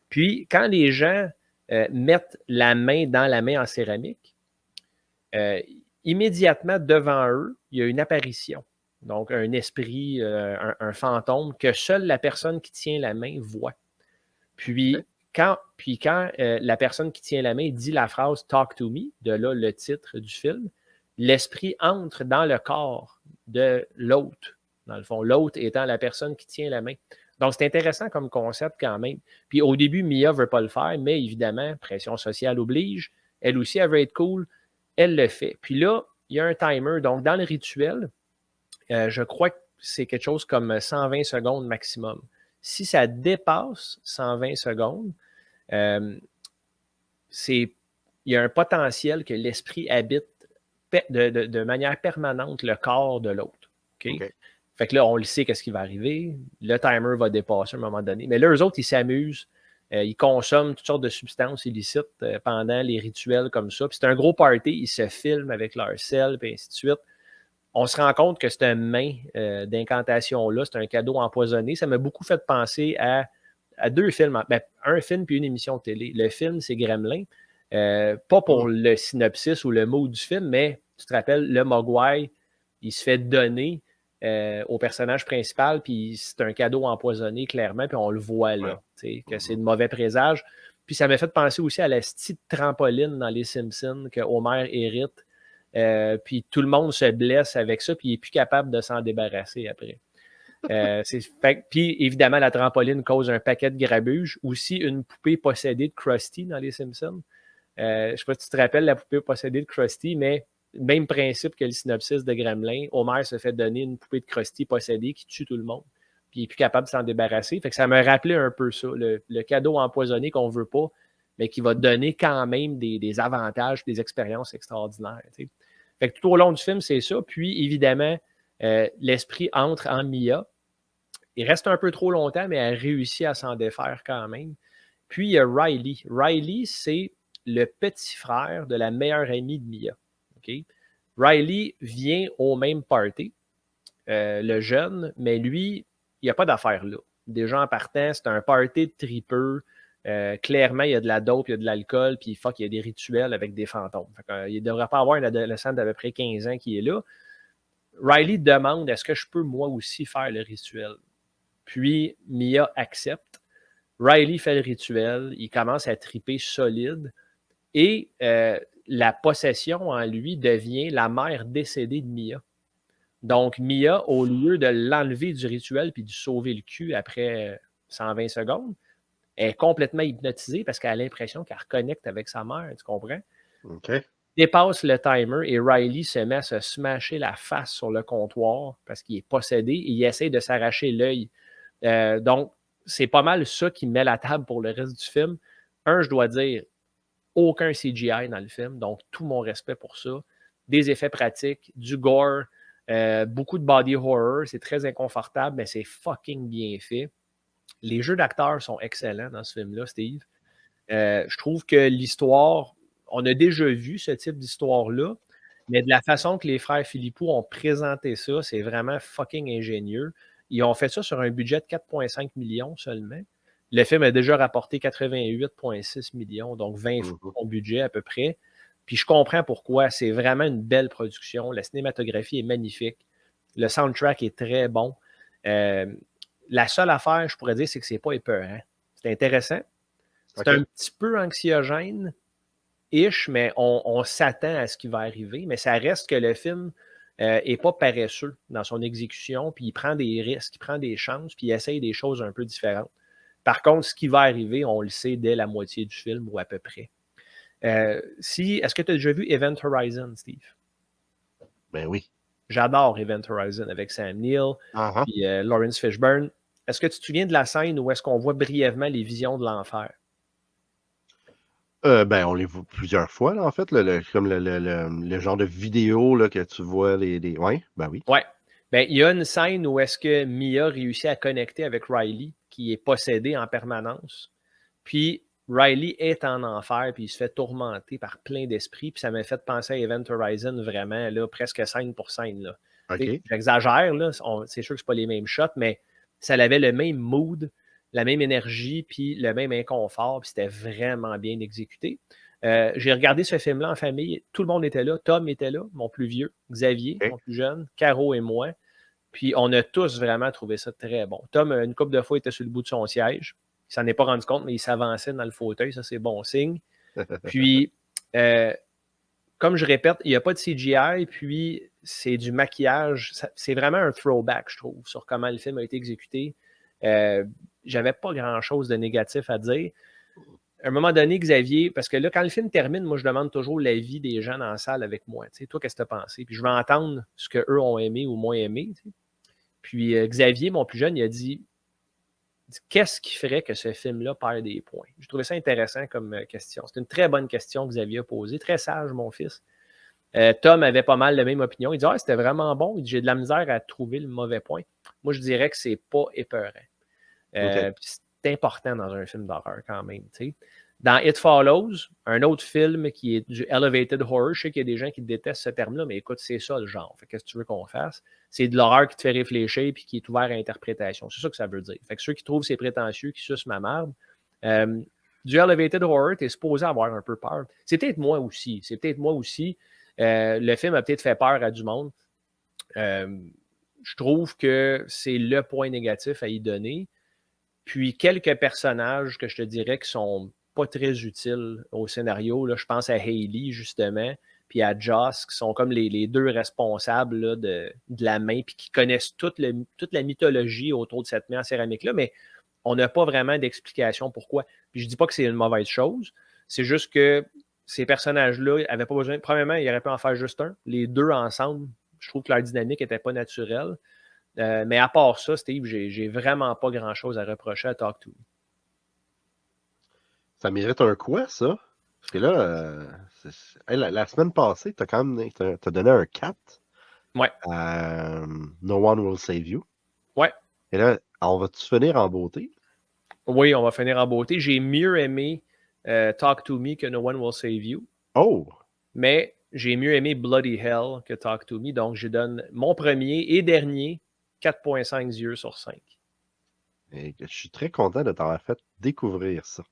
Speaker 2: Puis, quand les gens mettent la main dans la main en céramique, immédiatement devant eux, il y a une apparition. Donc, un esprit, un fantôme que seule la personne qui tient la main voit. Puis, quand la personne qui tient la main dit la phrase « Talk to me », de là le titre du film, l'esprit entre dans le corps de l'autre, dans le fond, l'autre étant la personne qui tient la main. Donc, c'est intéressant comme concept quand même. Puis au début, Mia ne veut pas le faire, mais évidemment, pression sociale oblige. Elle aussi, elle veut être cool. Elle le fait. Puis là, il y a un timer. Donc, dans le rituel, je crois que c'est quelque chose comme 120 secondes maximum. Si ça dépasse 120 secondes, il y a un potentiel que l'esprit habite de manière permanente le corps de l'autre. Okay? Fait que là, on le sait qu'est-ce qui va arriver. Le timer va dépasser à un moment donné. Mais là, eux autres, ils s'amusent. Ils consomment toutes sortes de substances illicites pendant les rituels comme ça. Puis c'est un gros party. Ils se filment avec leur sel, puis ainsi de suite. On se rend compte que cette main d'incantation-là, c'est un cadeau empoisonné. Ça m'a beaucoup fait penser à deux films. Ben, un film puis une émission de télé. Le film, c'est Gremlin. Pas pour le synopsis ou le mot du film, mais tu te rappelles, le Mogwai, il se fait donner au personnage principal, puis c'est un cadeau empoisonné, clairement, puis on le voit là, que c'est de mauvais présage. Puis ça m'a fait penser aussi à la petite trampoline dans Les Simpsons que Homer hérite. Puis tout le monde se blesse avec ça, puis il n'est plus capable de s'en débarrasser après. Puis évidemment, la trampoline cause un paquet de grabuges. Aussi, une poupée possédée de Krusty dans Les Simpsons. Je ne sais pas si tu te rappelles la poupée possédée de Krusty, mais même principe que le synopsis de Gremlin. Homer se fait donner une poupée de Krusty possédée qui tue tout le monde. Puis il n'est plus capable de s'en débarrasser. Fait que ça me rappelait un peu ça, le cadeau empoisonné qu'on ne veut pas, mais qui va donner quand même des avantages, des expériences extraordinaires. T'sais. Fait que tout au long du film, c'est ça. Puis évidemment, l'esprit entre en Mia. Il reste un peu trop longtemps, mais elle réussit à s'en défaire quand même. Puis il y a Riley. Riley, c'est le petit frère de la meilleure amie de Mia. Okay? Riley vient au même party, le jeune, mais lui, il n'y a pas d'affaire là. Déjà en partant, c'est un party de tripeux. Clairement, il y a de la dope, il y a de l'alcool, puis il y a des rituels avec des fantômes. Il ne devrait pas avoir un adolescent d'à peu près 15 ans qui est là. Riley demande est-ce que je peux moi aussi faire le rituel? Puis Mia accepte. Riley fait le rituel, il commence à triper solide et la possession en lui devient la mère décédée de Mia. Donc, Mia, au lieu de l'enlever du rituel puis de sauver le cul après 120 secondes, elle est complètement hypnotisée parce qu'elle a l'impression qu'elle reconnecte avec sa mère, tu comprends?
Speaker 4: OK.
Speaker 2: Dépasse le timer et Riley se met à se smasher la face sur le comptoir parce qu'il est possédé et il essaie de s'arracher l'œil. Donc, c'est pas mal ça qui met la table pour le reste du film. Je dois dire, aucun CGI dans le film, donc tout mon respect pour ça. Des effets pratiques, du gore, beaucoup de body horror, c'est très inconfortable, mais c'est fucking bien fait. Les jeux d'acteurs sont excellents dans ce film-là, Steve. Je trouve que l'histoire, on a déjà vu ce type d'histoire-là, mais de la façon que les frères Philippou ont présenté ça, c'est vraiment fucking ingénieux. Ils ont fait ça sur un budget de 4,5 millions seulement. Le film a déjà rapporté 88,6 millions, donc 20 fois son budget à peu près. Puis je comprends pourquoi. C'est vraiment une belle production. La cinématographie est magnifique. Le soundtrack est très bon. La seule affaire, je pourrais dire, c'est que c'est pas épeurant. C'est intéressant. C'est un petit peu anxiogène-ish, mais on s'attend à ce qui va arriver. Mais ça reste que le film n'est pas paresseux dans son exécution, puis il prend des risques, il prend des chances, puis il essaye des choses un peu différentes. Par contre, ce qui va arriver, on le sait dès la moitié du film ou à peu près. Est-ce que tu as déjà vu Event Horizon, Steve?
Speaker 4: Ben oui.
Speaker 2: J'adore Event Horizon avec Sam Neill et Lawrence Fishburne. Est-ce que tu te souviens de la scène où est-ce qu'on voit brièvement les visions de l'enfer?
Speaker 4: Ben, on les voit plusieurs fois, là, en fait, comme le genre de vidéo là, que tu vois. Ouais, ben oui.
Speaker 2: Ouais. Ben, il y a une scène où est-ce que Mia réussit à connecter avec Riley, qui est possédé en permanence. Puis Riley est en enfer, puis il se fait tourmenter par plein d'esprits. Puis ça m'a fait penser à Event Horizon vraiment, là, presque scène pour scène. Là.
Speaker 4: OK.
Speaker 2: J'exagère, là. C'est sûr que ce pas les mêmes shots, mais ça avait le même mood, la même énergie, puis le même inconfort, puis c'était vraiment bien exécuté. J'ai regardé ce film-là en famille. Tout le monde était là. Tom était là, mon plus vieux. Xavier, mon plus jeune. Caro et moi. Puis on a tous vraiment trouvé ça très bon. Tom, une couple de fois, était sur le bout de son siège. Il s'en est pas rendu compte, mais il s'avançait dans le fauteuil. Ça, c'est bon signe. Puis, comme je répète, il n'y a pas de CGI, puis c'est du maquillage. C'est vraiment un throwback, je trouve, sur comment le film a été exécuté. J'avais pas grand-chose de négatif à dire. À un moment donné, Xavier, parce que là, quand le film termine, moi, je demande toujours l'avis des gens dans la salle avec moi. Tu sais, toi, qu'est-ce que tu as pensé? Puis je vais entendre ce qu'eux ont aimé ou moins aimé. Tu sais. Puis Xavier, mon plus jeune, il a dit qu'est-ce qui ferait que ce film-là perd des points? J'ai trouvé ça intéressant comme question. C'est une très bonne question que Xavier a posée. Très sage, mon fils. Tom avait pas mal la même opinion. Il dit c'était vraiment bon. Il dit j'ai de la misère à trouver le mauvais point. Moi, je dirais que c'est pas épeurant. C'est important dans un film d'horreur quand même. T'sais. Dans It Follows, un autre film qui est du elevated horror, je sais qu'il y a des gens qui détestent ce terme-là, mais écoute, c'est ça le genre. Fait qu'est-ce que tu veux qu'on fasse? C'est de l'horreur qui te fait réfléchir et qui est ouvert à interprétation. C'est ça que ça veut dire. Fait que ceux qui trouvent c'est prétentieux, qui sucent ma marde, du elevated horror, tu es supposé avoir un peu peur. C'est peut-être moi aussi. Le film a peut-être fait peur à du monde. Je trouve que c'est le point négatif à y donner. Puis quelques personnages que je te dirais qui sont pas très utiles au scénario. Là, je pense à Hayley, justement, puis à Joss, qui sont comme les deux responsables là, de la main, puis qui connaissent toute la mythologie autour de cette main en céramique-là, mais on n'a pas vraiment d'explication pourquoi. Puis je dis pas que c'est une mauvaise chose, c'est juste que ces personnages-là n'avaient pas besoin. Premièrement, ils auraient pu en faire juste un. Les deux ensemble, je trouve que leur dynamique n'était pas naturelle. Mais à part ça, Steve, j'ai vraiment pas grand-chose à reprocher à Talk To Me.
Speaker 4: Ça mérite un quoi, ça? Parce que là, la semaine passée, tu as donné un 4
Speaker 2: ouais.
Speaker 4: à No One Will Save You.
Speaker 2: Ouais.
Speaker 4: Et là, on va-tu finir en beauté?
Speaker 2: Oui, on va finir en beauté. J'ai mieux aimé Talk To Me que No One Will Save You.
Speaker 4: Oh!
Speaker 2: Mais j'ai mieux aimé Bloody Hell que Talk To Me. Donc, je donne mon premier et dernier 4,5 yeux sur 5.
Speaker 4: Et je suis très content de t'avoir fait découvrir ça.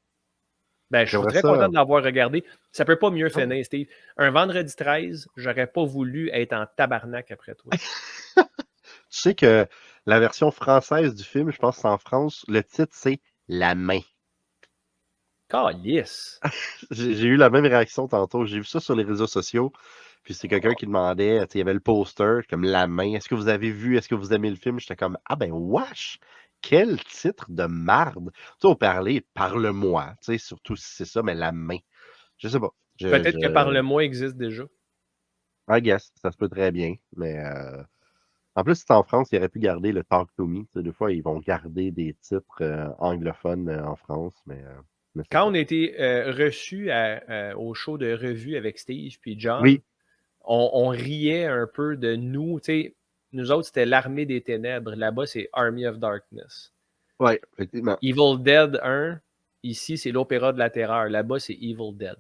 Speaker 2: Ben, je suis
Speaker 4: J'aimerais
Speaker 2: très
Speaker 4: ça.
Speaker 2: content de l'avoir regardé. Ça peut pas mieux finir, Steve. Un vendredi 13, j'aurais pas voulu être en tabarnak après toi.
Speaker 4: Tu sais que la version française du film, je pense que c'est en France, le titre c'est La main.
Speaker 2: Calisse!
Speaker 4: J'ai eu la même réaction tantôt. J'ai vu ça sur les réseaux sociaux. Puis c'est quelqu'un qui demandait, tu sais, il y avait le poster, comme La main. Est-ce que vous avez vu, est-ce que vous aimez le film? J'étais comme, ah ben, wesh! Quel titre de marde! Tu sais, au parler, parle-moi. Tu sais, surtout si c'est ça, mais La main. Je sais pas.
Speaker 2: Peut-être que par le mois existe déjà.
Speaker 4: I guess, ça se peut très bien. Mais en plus, si c'est en France, ils auraient pu garder le Talk to Me. Tu sais, des fois, ils vont garder des titres anglophones en France. Mais c'est
Speaker 2: Quand
Speaker 4: ça.
Speaker 2: on a été reçus au show de revue avec Steve puis John,
Speaker 4: Oui.
Speaker 2: on riait un peu de nous. Tu sais, nous autres, c'était l'Armée des Ténèbres. Là-bas, c'est Army of Darkness.
Speaker 4: Oui, effectivement.
Speaker 2: Evil Dead 1, ici, c'est l'Opéra de la Terreur. Là-bas, c'est Evil Dead.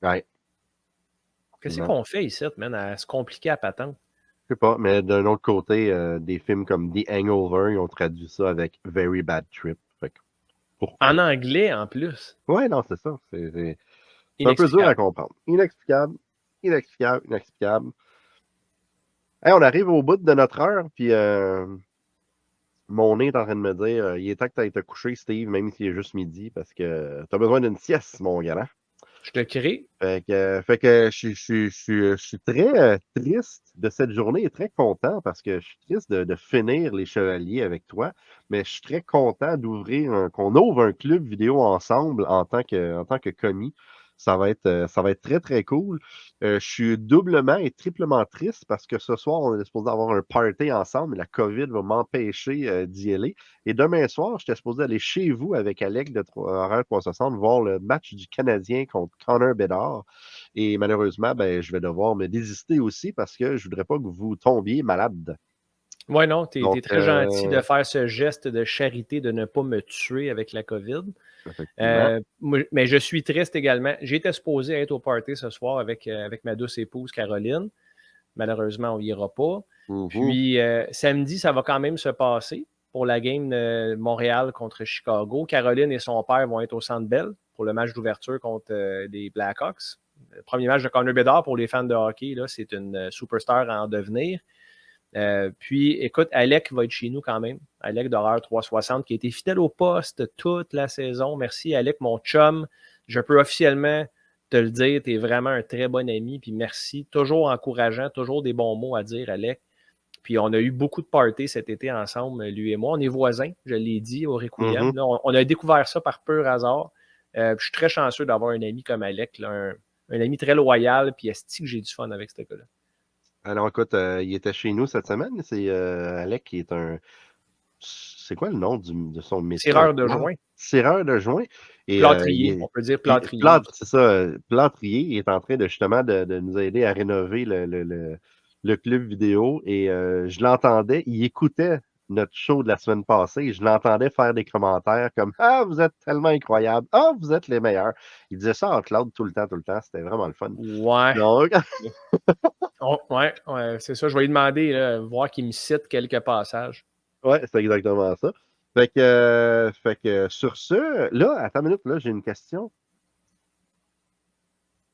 Speaker 4: Ouais.
Speaker 2: Qu'est-ce qu'on fait ici, man, à se compliquer à patente?
Speaker 4: Je sais pas, mais d'un autre côté, des films comme The Hangover, ils ont traduit ça avec Very Bad Trip. Fait que, pourquoi?
Speaker 2: En anglais, en plus.
Speaker 4: Ouais, non, c'est ça. C'est un peu dur à comprendre. Inexplicable. Inexplicable. Inexplicable. Hey, on arrive au bout de notre heure, puis mon nez est en train de me dire il est temps que tu ailles te coucher, Steve, même s'il est juste midi, parce que tu as besoin d'une sieste, mon gars.
Speaker 2: Je te crée.
Speaker 4: Fait que je suis très triste de cette journée et très content parce que je suis triste de finir les Chevaliers avec toi, mais je suis très content qu'on ouvre un club vidéo ensemble en tant que commis. Ça va être très, très cool. Je suis doublement et triplement triste parce que ce soir, on est supposé avoir un party ensemble, mais la COVID va m'empêcher d'y aller. Et demain soir, j'étais supposé aller chez vous avec Alec de Horaire 360 voir le match du Canadien contre Connor Bedard. Et malheureusement, ben, je vais devoir me désister aussi parce que je voudrais pas que vous tombiez malade.
Speaker 2: Ouais, non, tu es
Speaker 4: Donc,
Speaker 2: très gentil de faire ce geste de charité de ne pas me tuer avec la COVID. Mais je suis triste également. J'étais supposé être au party ce soir avec ma douce épouse Caroline. Malheureusement, on n'ira pas. Puis samedi, ça va quand même se passer pour la game de Montréal contre Chicago. Caroline et son père vont être au Centre Bell pour le match d'ouverture contre les Blackhawks. Le premier match de Connor Bedard pour les fans de hockey, là, c'est une superstar à en devenir. Puis, écoute, Alec va être chez nous quand même. Alec d'Horaire 360 qui a été fidèle au poste toute la saison. Merci, Alec, mon chum. Je peux officiellement te le dire, tu es vraiment un très bon ami. Puis merci. Toujours encourageant, toujours des bons mots à dire, Alec. Puis on a eu beaucoup de parties cet été ensemble, lui et moi. On est voisins, je l'ai dit, au Requiem. Là, on a découvert ça par pur hasard. Je suis très chanceux d'avoir un ami comme Alec, là, un ami très loyal. Puis est-ce que j'ai du fun avec ce gars-là?
Speaker 4: Alors, écoute, il était chez nous cette semaine. C'est Alec qui est un... C'est quoi le nom de son métier?
Speaker 2: Cireur de joint.
Speaker 4: Cireur de joint. Et,
Speaker 2: plâtrier, on peut dire plâtrier.
Speaker 4: C'est ça, plâtrier. Il est en train de justement de nous aider à rénover le club vidéo. Et je l'entendais, il écoutait notre show de la semaine passée et je l'entendais faire des commentaires comme « Ah, vous êtes tellement incroyables! Ah, vous êtes les meilleurs! » Il disait ça en cloud tout le temps. C'était vraiment le fun.
Speaker 2: Ouais.
Speaker 4: Donc...
Speaker 2: ouais, c'est ça. Je vais lui demander, là, voir qu'il me cite quelques passages.
Speaker 4: Ouais, c'est exactement ça. Fait que sur ce, là, attends une minute, là, j'ai une question.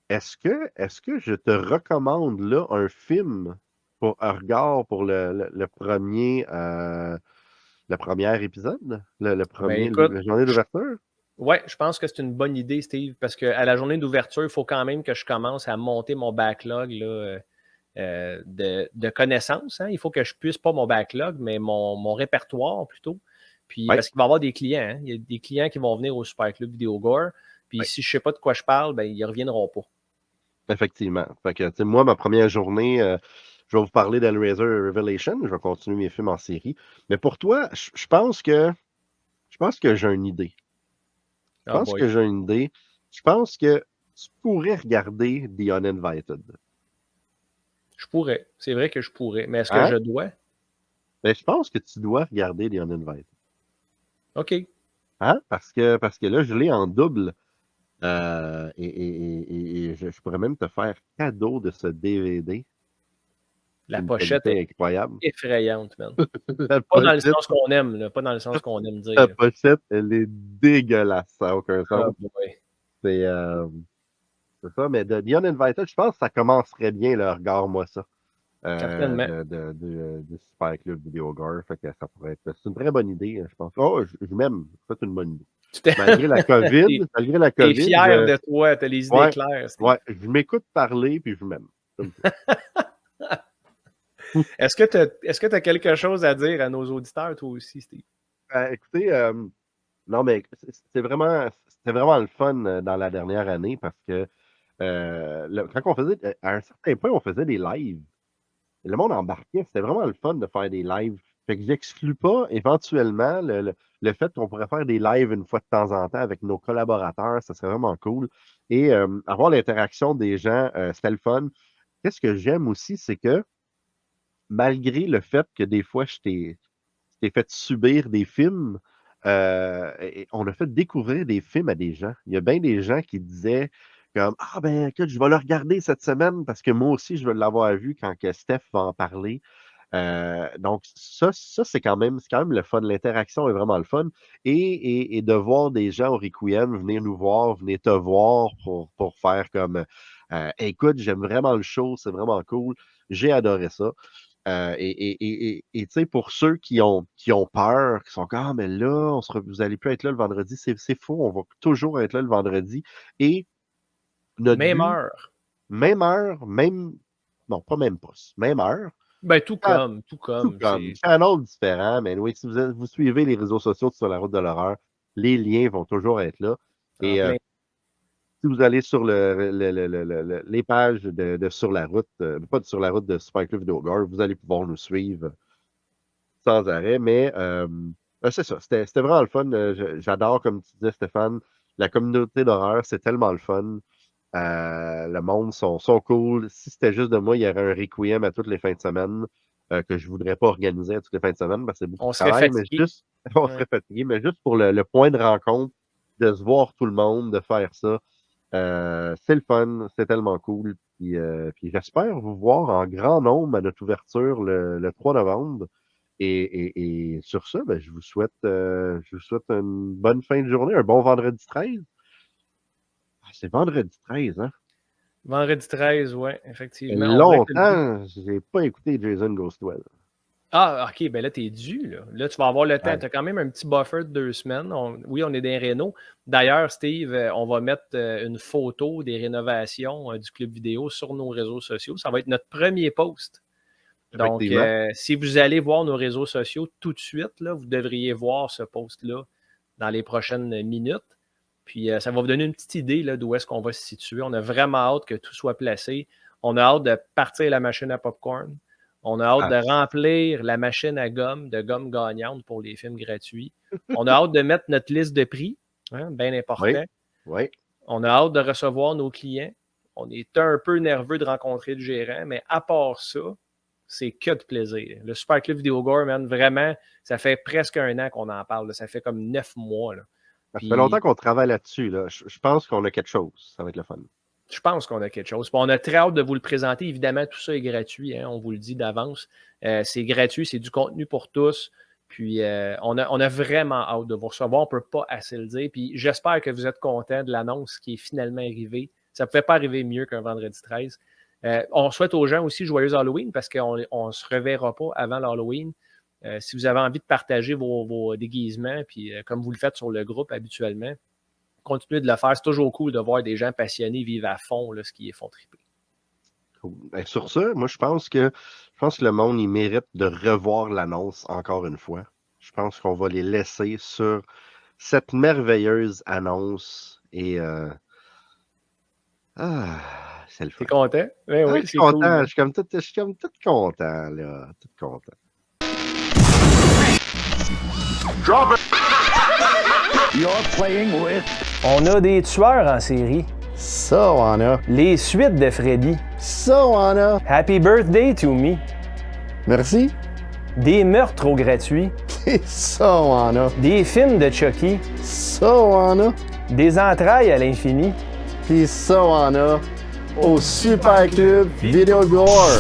Speaker 4: Est-ce que je te recommande là un film pour un regard pour le premier épisode? Le premier,
Speaker 2: écoute,
Speaker 4: la journée d'ouverture?
Speaker 2: Oui, je pense que c'est une bonne idée, Steve, parce qu'à la journée d'ouverture, il faut quand même que je commence à monter mon backlog là, de connaissances. Hein. Il faut que je puisse, pas mon backlog, mais mon répertoire plutôt. Puis, parce qu'il va y avoir des clients. Hein. Il y a des clients qui vont venir au Super Club Vidéo Gore. Puis si je ne sais pas de quoi je parle, ben, ils ne reviendront pas.
Speaker 4: Effectivement. Fait que, moi, ma première journée, je vais vous parler d'Hellraiser Revelation. Je vais continuer mes films en série. Mais pour toi, je pense que j'ai une idée. Je pense que tu pourrais regarder The Uninvited.
Speaker 2: Je pourrais. C'est vrai que je pourrais. Mais est-ce que je dois?
Speaker 4: Ben, je pense que tu dois regarder The Uninvited.
Speaker 2: OK.
Speaker 4: Hein? Parce que là, je l'ai en double. Et je pourrais même te faire cadeau de ce DVD.
Speaker 2: La pochette est
Speaker 4: incroyable.
Speaker 2: Effrayante, man. Pas dans le sens qu'on aime, là. Pas dans le sens qu'on aime dire.
Speaker 4: La pochette, elle est dégueulasse. Ça n'a aucun sens.
Speaker 2: Oh boy.
Speaker 4: C'est ça, mais de The Uninvited, je pense que ça commencerait bien, le regarde-moi ça.
Speaker 2: Certainement.
Speaker 4: De Super Club Vidéo Gore. Fait que ça pourrait être. C'est une très bonne idée, je pense. Oh, je m'aime. C'est une bonne idée. Malgré la COVID.
Speaker 2: T'es fier de toi, t'as les idées claires.
Speaker 4: Ouais, je m'écoute parler puis je m'aime.
Speaker 2: Est-ce que tu as quelque chose à dire à nos auditeurs, toi aussi, Steve?
Speaker 4: Écoutez, non, mais c'était vraiment le fun dans la dernière année parce que quand on faisait, à un certain point, on faisait des lives. Le monde embarquait, c'était vraiment le fun de faire des lives. Fait que j'exclus pas éventuellement le fait qu'on pourrait faire des lives une fois de temps en temps avec nos collaborateurs, ça serait vraiment cool. Et avoir l'interaction des gens, c'était le fun. Qu'est-ce que j'aime aussi, c'est que malgré le fait que des fois je t'ai fait subir des films, on a fait découvrir des films à des gens. Il y a bien des gens qui disaient comme ah ben écoute, je vais le regarder cette semaine parce que moi aussi je veux l'avoir vu quand que Steph va en parler. Donc ça c'est quand même le fun. L'interaction est vraiment le fun. Et de voir des gens au Requiem venir nous voir, venir te voir pour faire comme écoute, j'aime vraiment le show, c'est vraiment cool. J'ai adoré ça. Et tu sais, pour ceux qui ont peur, qui sont comme ah mais là, vous allez plus être là le vendredi, c'est faux, on va toujours être là le vendredi. Et
Speaker 2: Même heure.
Speaker 4: Même heure, même. Non, pas même poste. Même heure.
Speaker 2: Ben, tout comme.
Speaker 4: Channel différent, mais oui, si vous suivez les réseaux sociaux sur la route de l'horreur, les liens vont toujours être là. Et si vous allez sur les pages de Sur la route, pas de Sur la route de Super Club Vidéo Gore, vous allez pouvoir nous suivre sans arrêt. Mais c'est ça, c'était vraiment le fun. J'adore, comme tu disais, Stéphane, la communauté d'horreur, c'est tellement le fun. Le monde sont cool. Si c'était juste de moi, il y aurait un requiem à toutes les fins de semaine que je ne voudrais pas organiser à toutes les fins de semaine parce que c'est beaucoup de travail. On serait fatigué, mais juste pour le point de rencontre, de se voir tout le monde, de faire ça, c'est le fun, c'est tellement cool. Puis j'espère vous voir en grand nombre à notre ouverture le 3 novembre. Et sur ça, ben, je vous souhaite une bonne fin de journée, un bon vendredi 13. C'est vendredi 13, hein?
Speaker 2: Vendredi 13, oui, effectivement.
Speaker 4: Longtemps, je n'ai pas écouté Jason Goes to Hell.
Speaker 2: Ah, OK, ben là, t'es dû, là. Là, tu vas avoir le temps. Tu as quand même un petit buffer de 2 semaines. Oui, on est des rénaux. D'ailleurs, Steve, on va mettre une photo des rénovations du club vidéo sur nos réseaux sociaux. Ça va être notre premier post. Donc, si vous allez voir nos réseaux sociaux tout de suite, là, vous devriez voir ce post-là dans les prochaines minutes. Puis, ça va vous donner une petite idée là, d'où est-ce qu'on va se situer. On a vraiment hâte que tout soit placé. On a hâte de partir la machine à popcorn. On a hâte de remplir la machine à gomme, de gomme gagnante pour les films gratuits. On a hâte de mettre notre liste de prix, hein, bien important.
Speaker 4: Oui.
Speaker 2: On a hâte de recevoir nos clients. On est un peu nerveux de rencontrer le gérant, mais à part ça, c'est que de plaisir. Le Super Club Vidéo Gore, man, vraiment, ça fait presque 1 an qu'on en parle. Là. Ça fait comme 9 mois. Là.
Speaker 4: Ça fait longtemps qu'on travaille là-dessus. Là. Je pense qu'on a quelque chose. Ça va être le fun.
Speaker 2: Je pense qu'on a quelque chose. Puis on a très hâte de vous le présenter. Évidemment, tout ça est gratuit. Hein, on vous le dit d'avance. C'est gratuit. C'est du contenu pour tous. Puis on a vraiment hâte de vous recevoir. On ne peut pas assez le dire. Puis j'espère que vous êtes contents de l'annonce qui est finalement arrivée. Ça ne pouvait pas arriver mieux qu'un vendredi 13. On souhaite aux gens aussi joyeux Halloween parce qu'on ne se reverra pas avant l'Halloween. Si vous avez envie de partager vos déguisements, puis comme vous le faites sur le groupe habituellement, continuez de le faire. C'est toujours cool de voir des gens passionnés vivre à fond là, ce qui est font triper.
Speaker 4: Cool. Ben, sur ça, moi, je pense que le monde, il mérite de revoir l'annonce encore une fois. Je pense qu'on va les laisser sur cette merveilleuse annonce. Et c'est le fun.
Speaker 2: T'es content? Ben, oui,
Speaker 4: je suis content. Cool. Je suis comme tout content, là. Tout content.
Speaker 1: Drop it! You're playing with...
Speaker 6: On a des tueurs en série.
Speaker 3: Ça, on a.
Speaker 6: Les suites de Freddy.
Speaker 3: Ça, on a.
Speaker 6: Happy Birthday to Me.
Speaker 3: Merci.
Speaker 6: Des meurtres au gratuit.
Speaker 3: Ça, on a.
Speaker 6: Des films de Chucky.
Speaker 3: Ça, on a.
Speaker 6: Des entrailles à l'infini.
Speaker 3: Puis ça, on a. Au Super Club Vidéo Gore.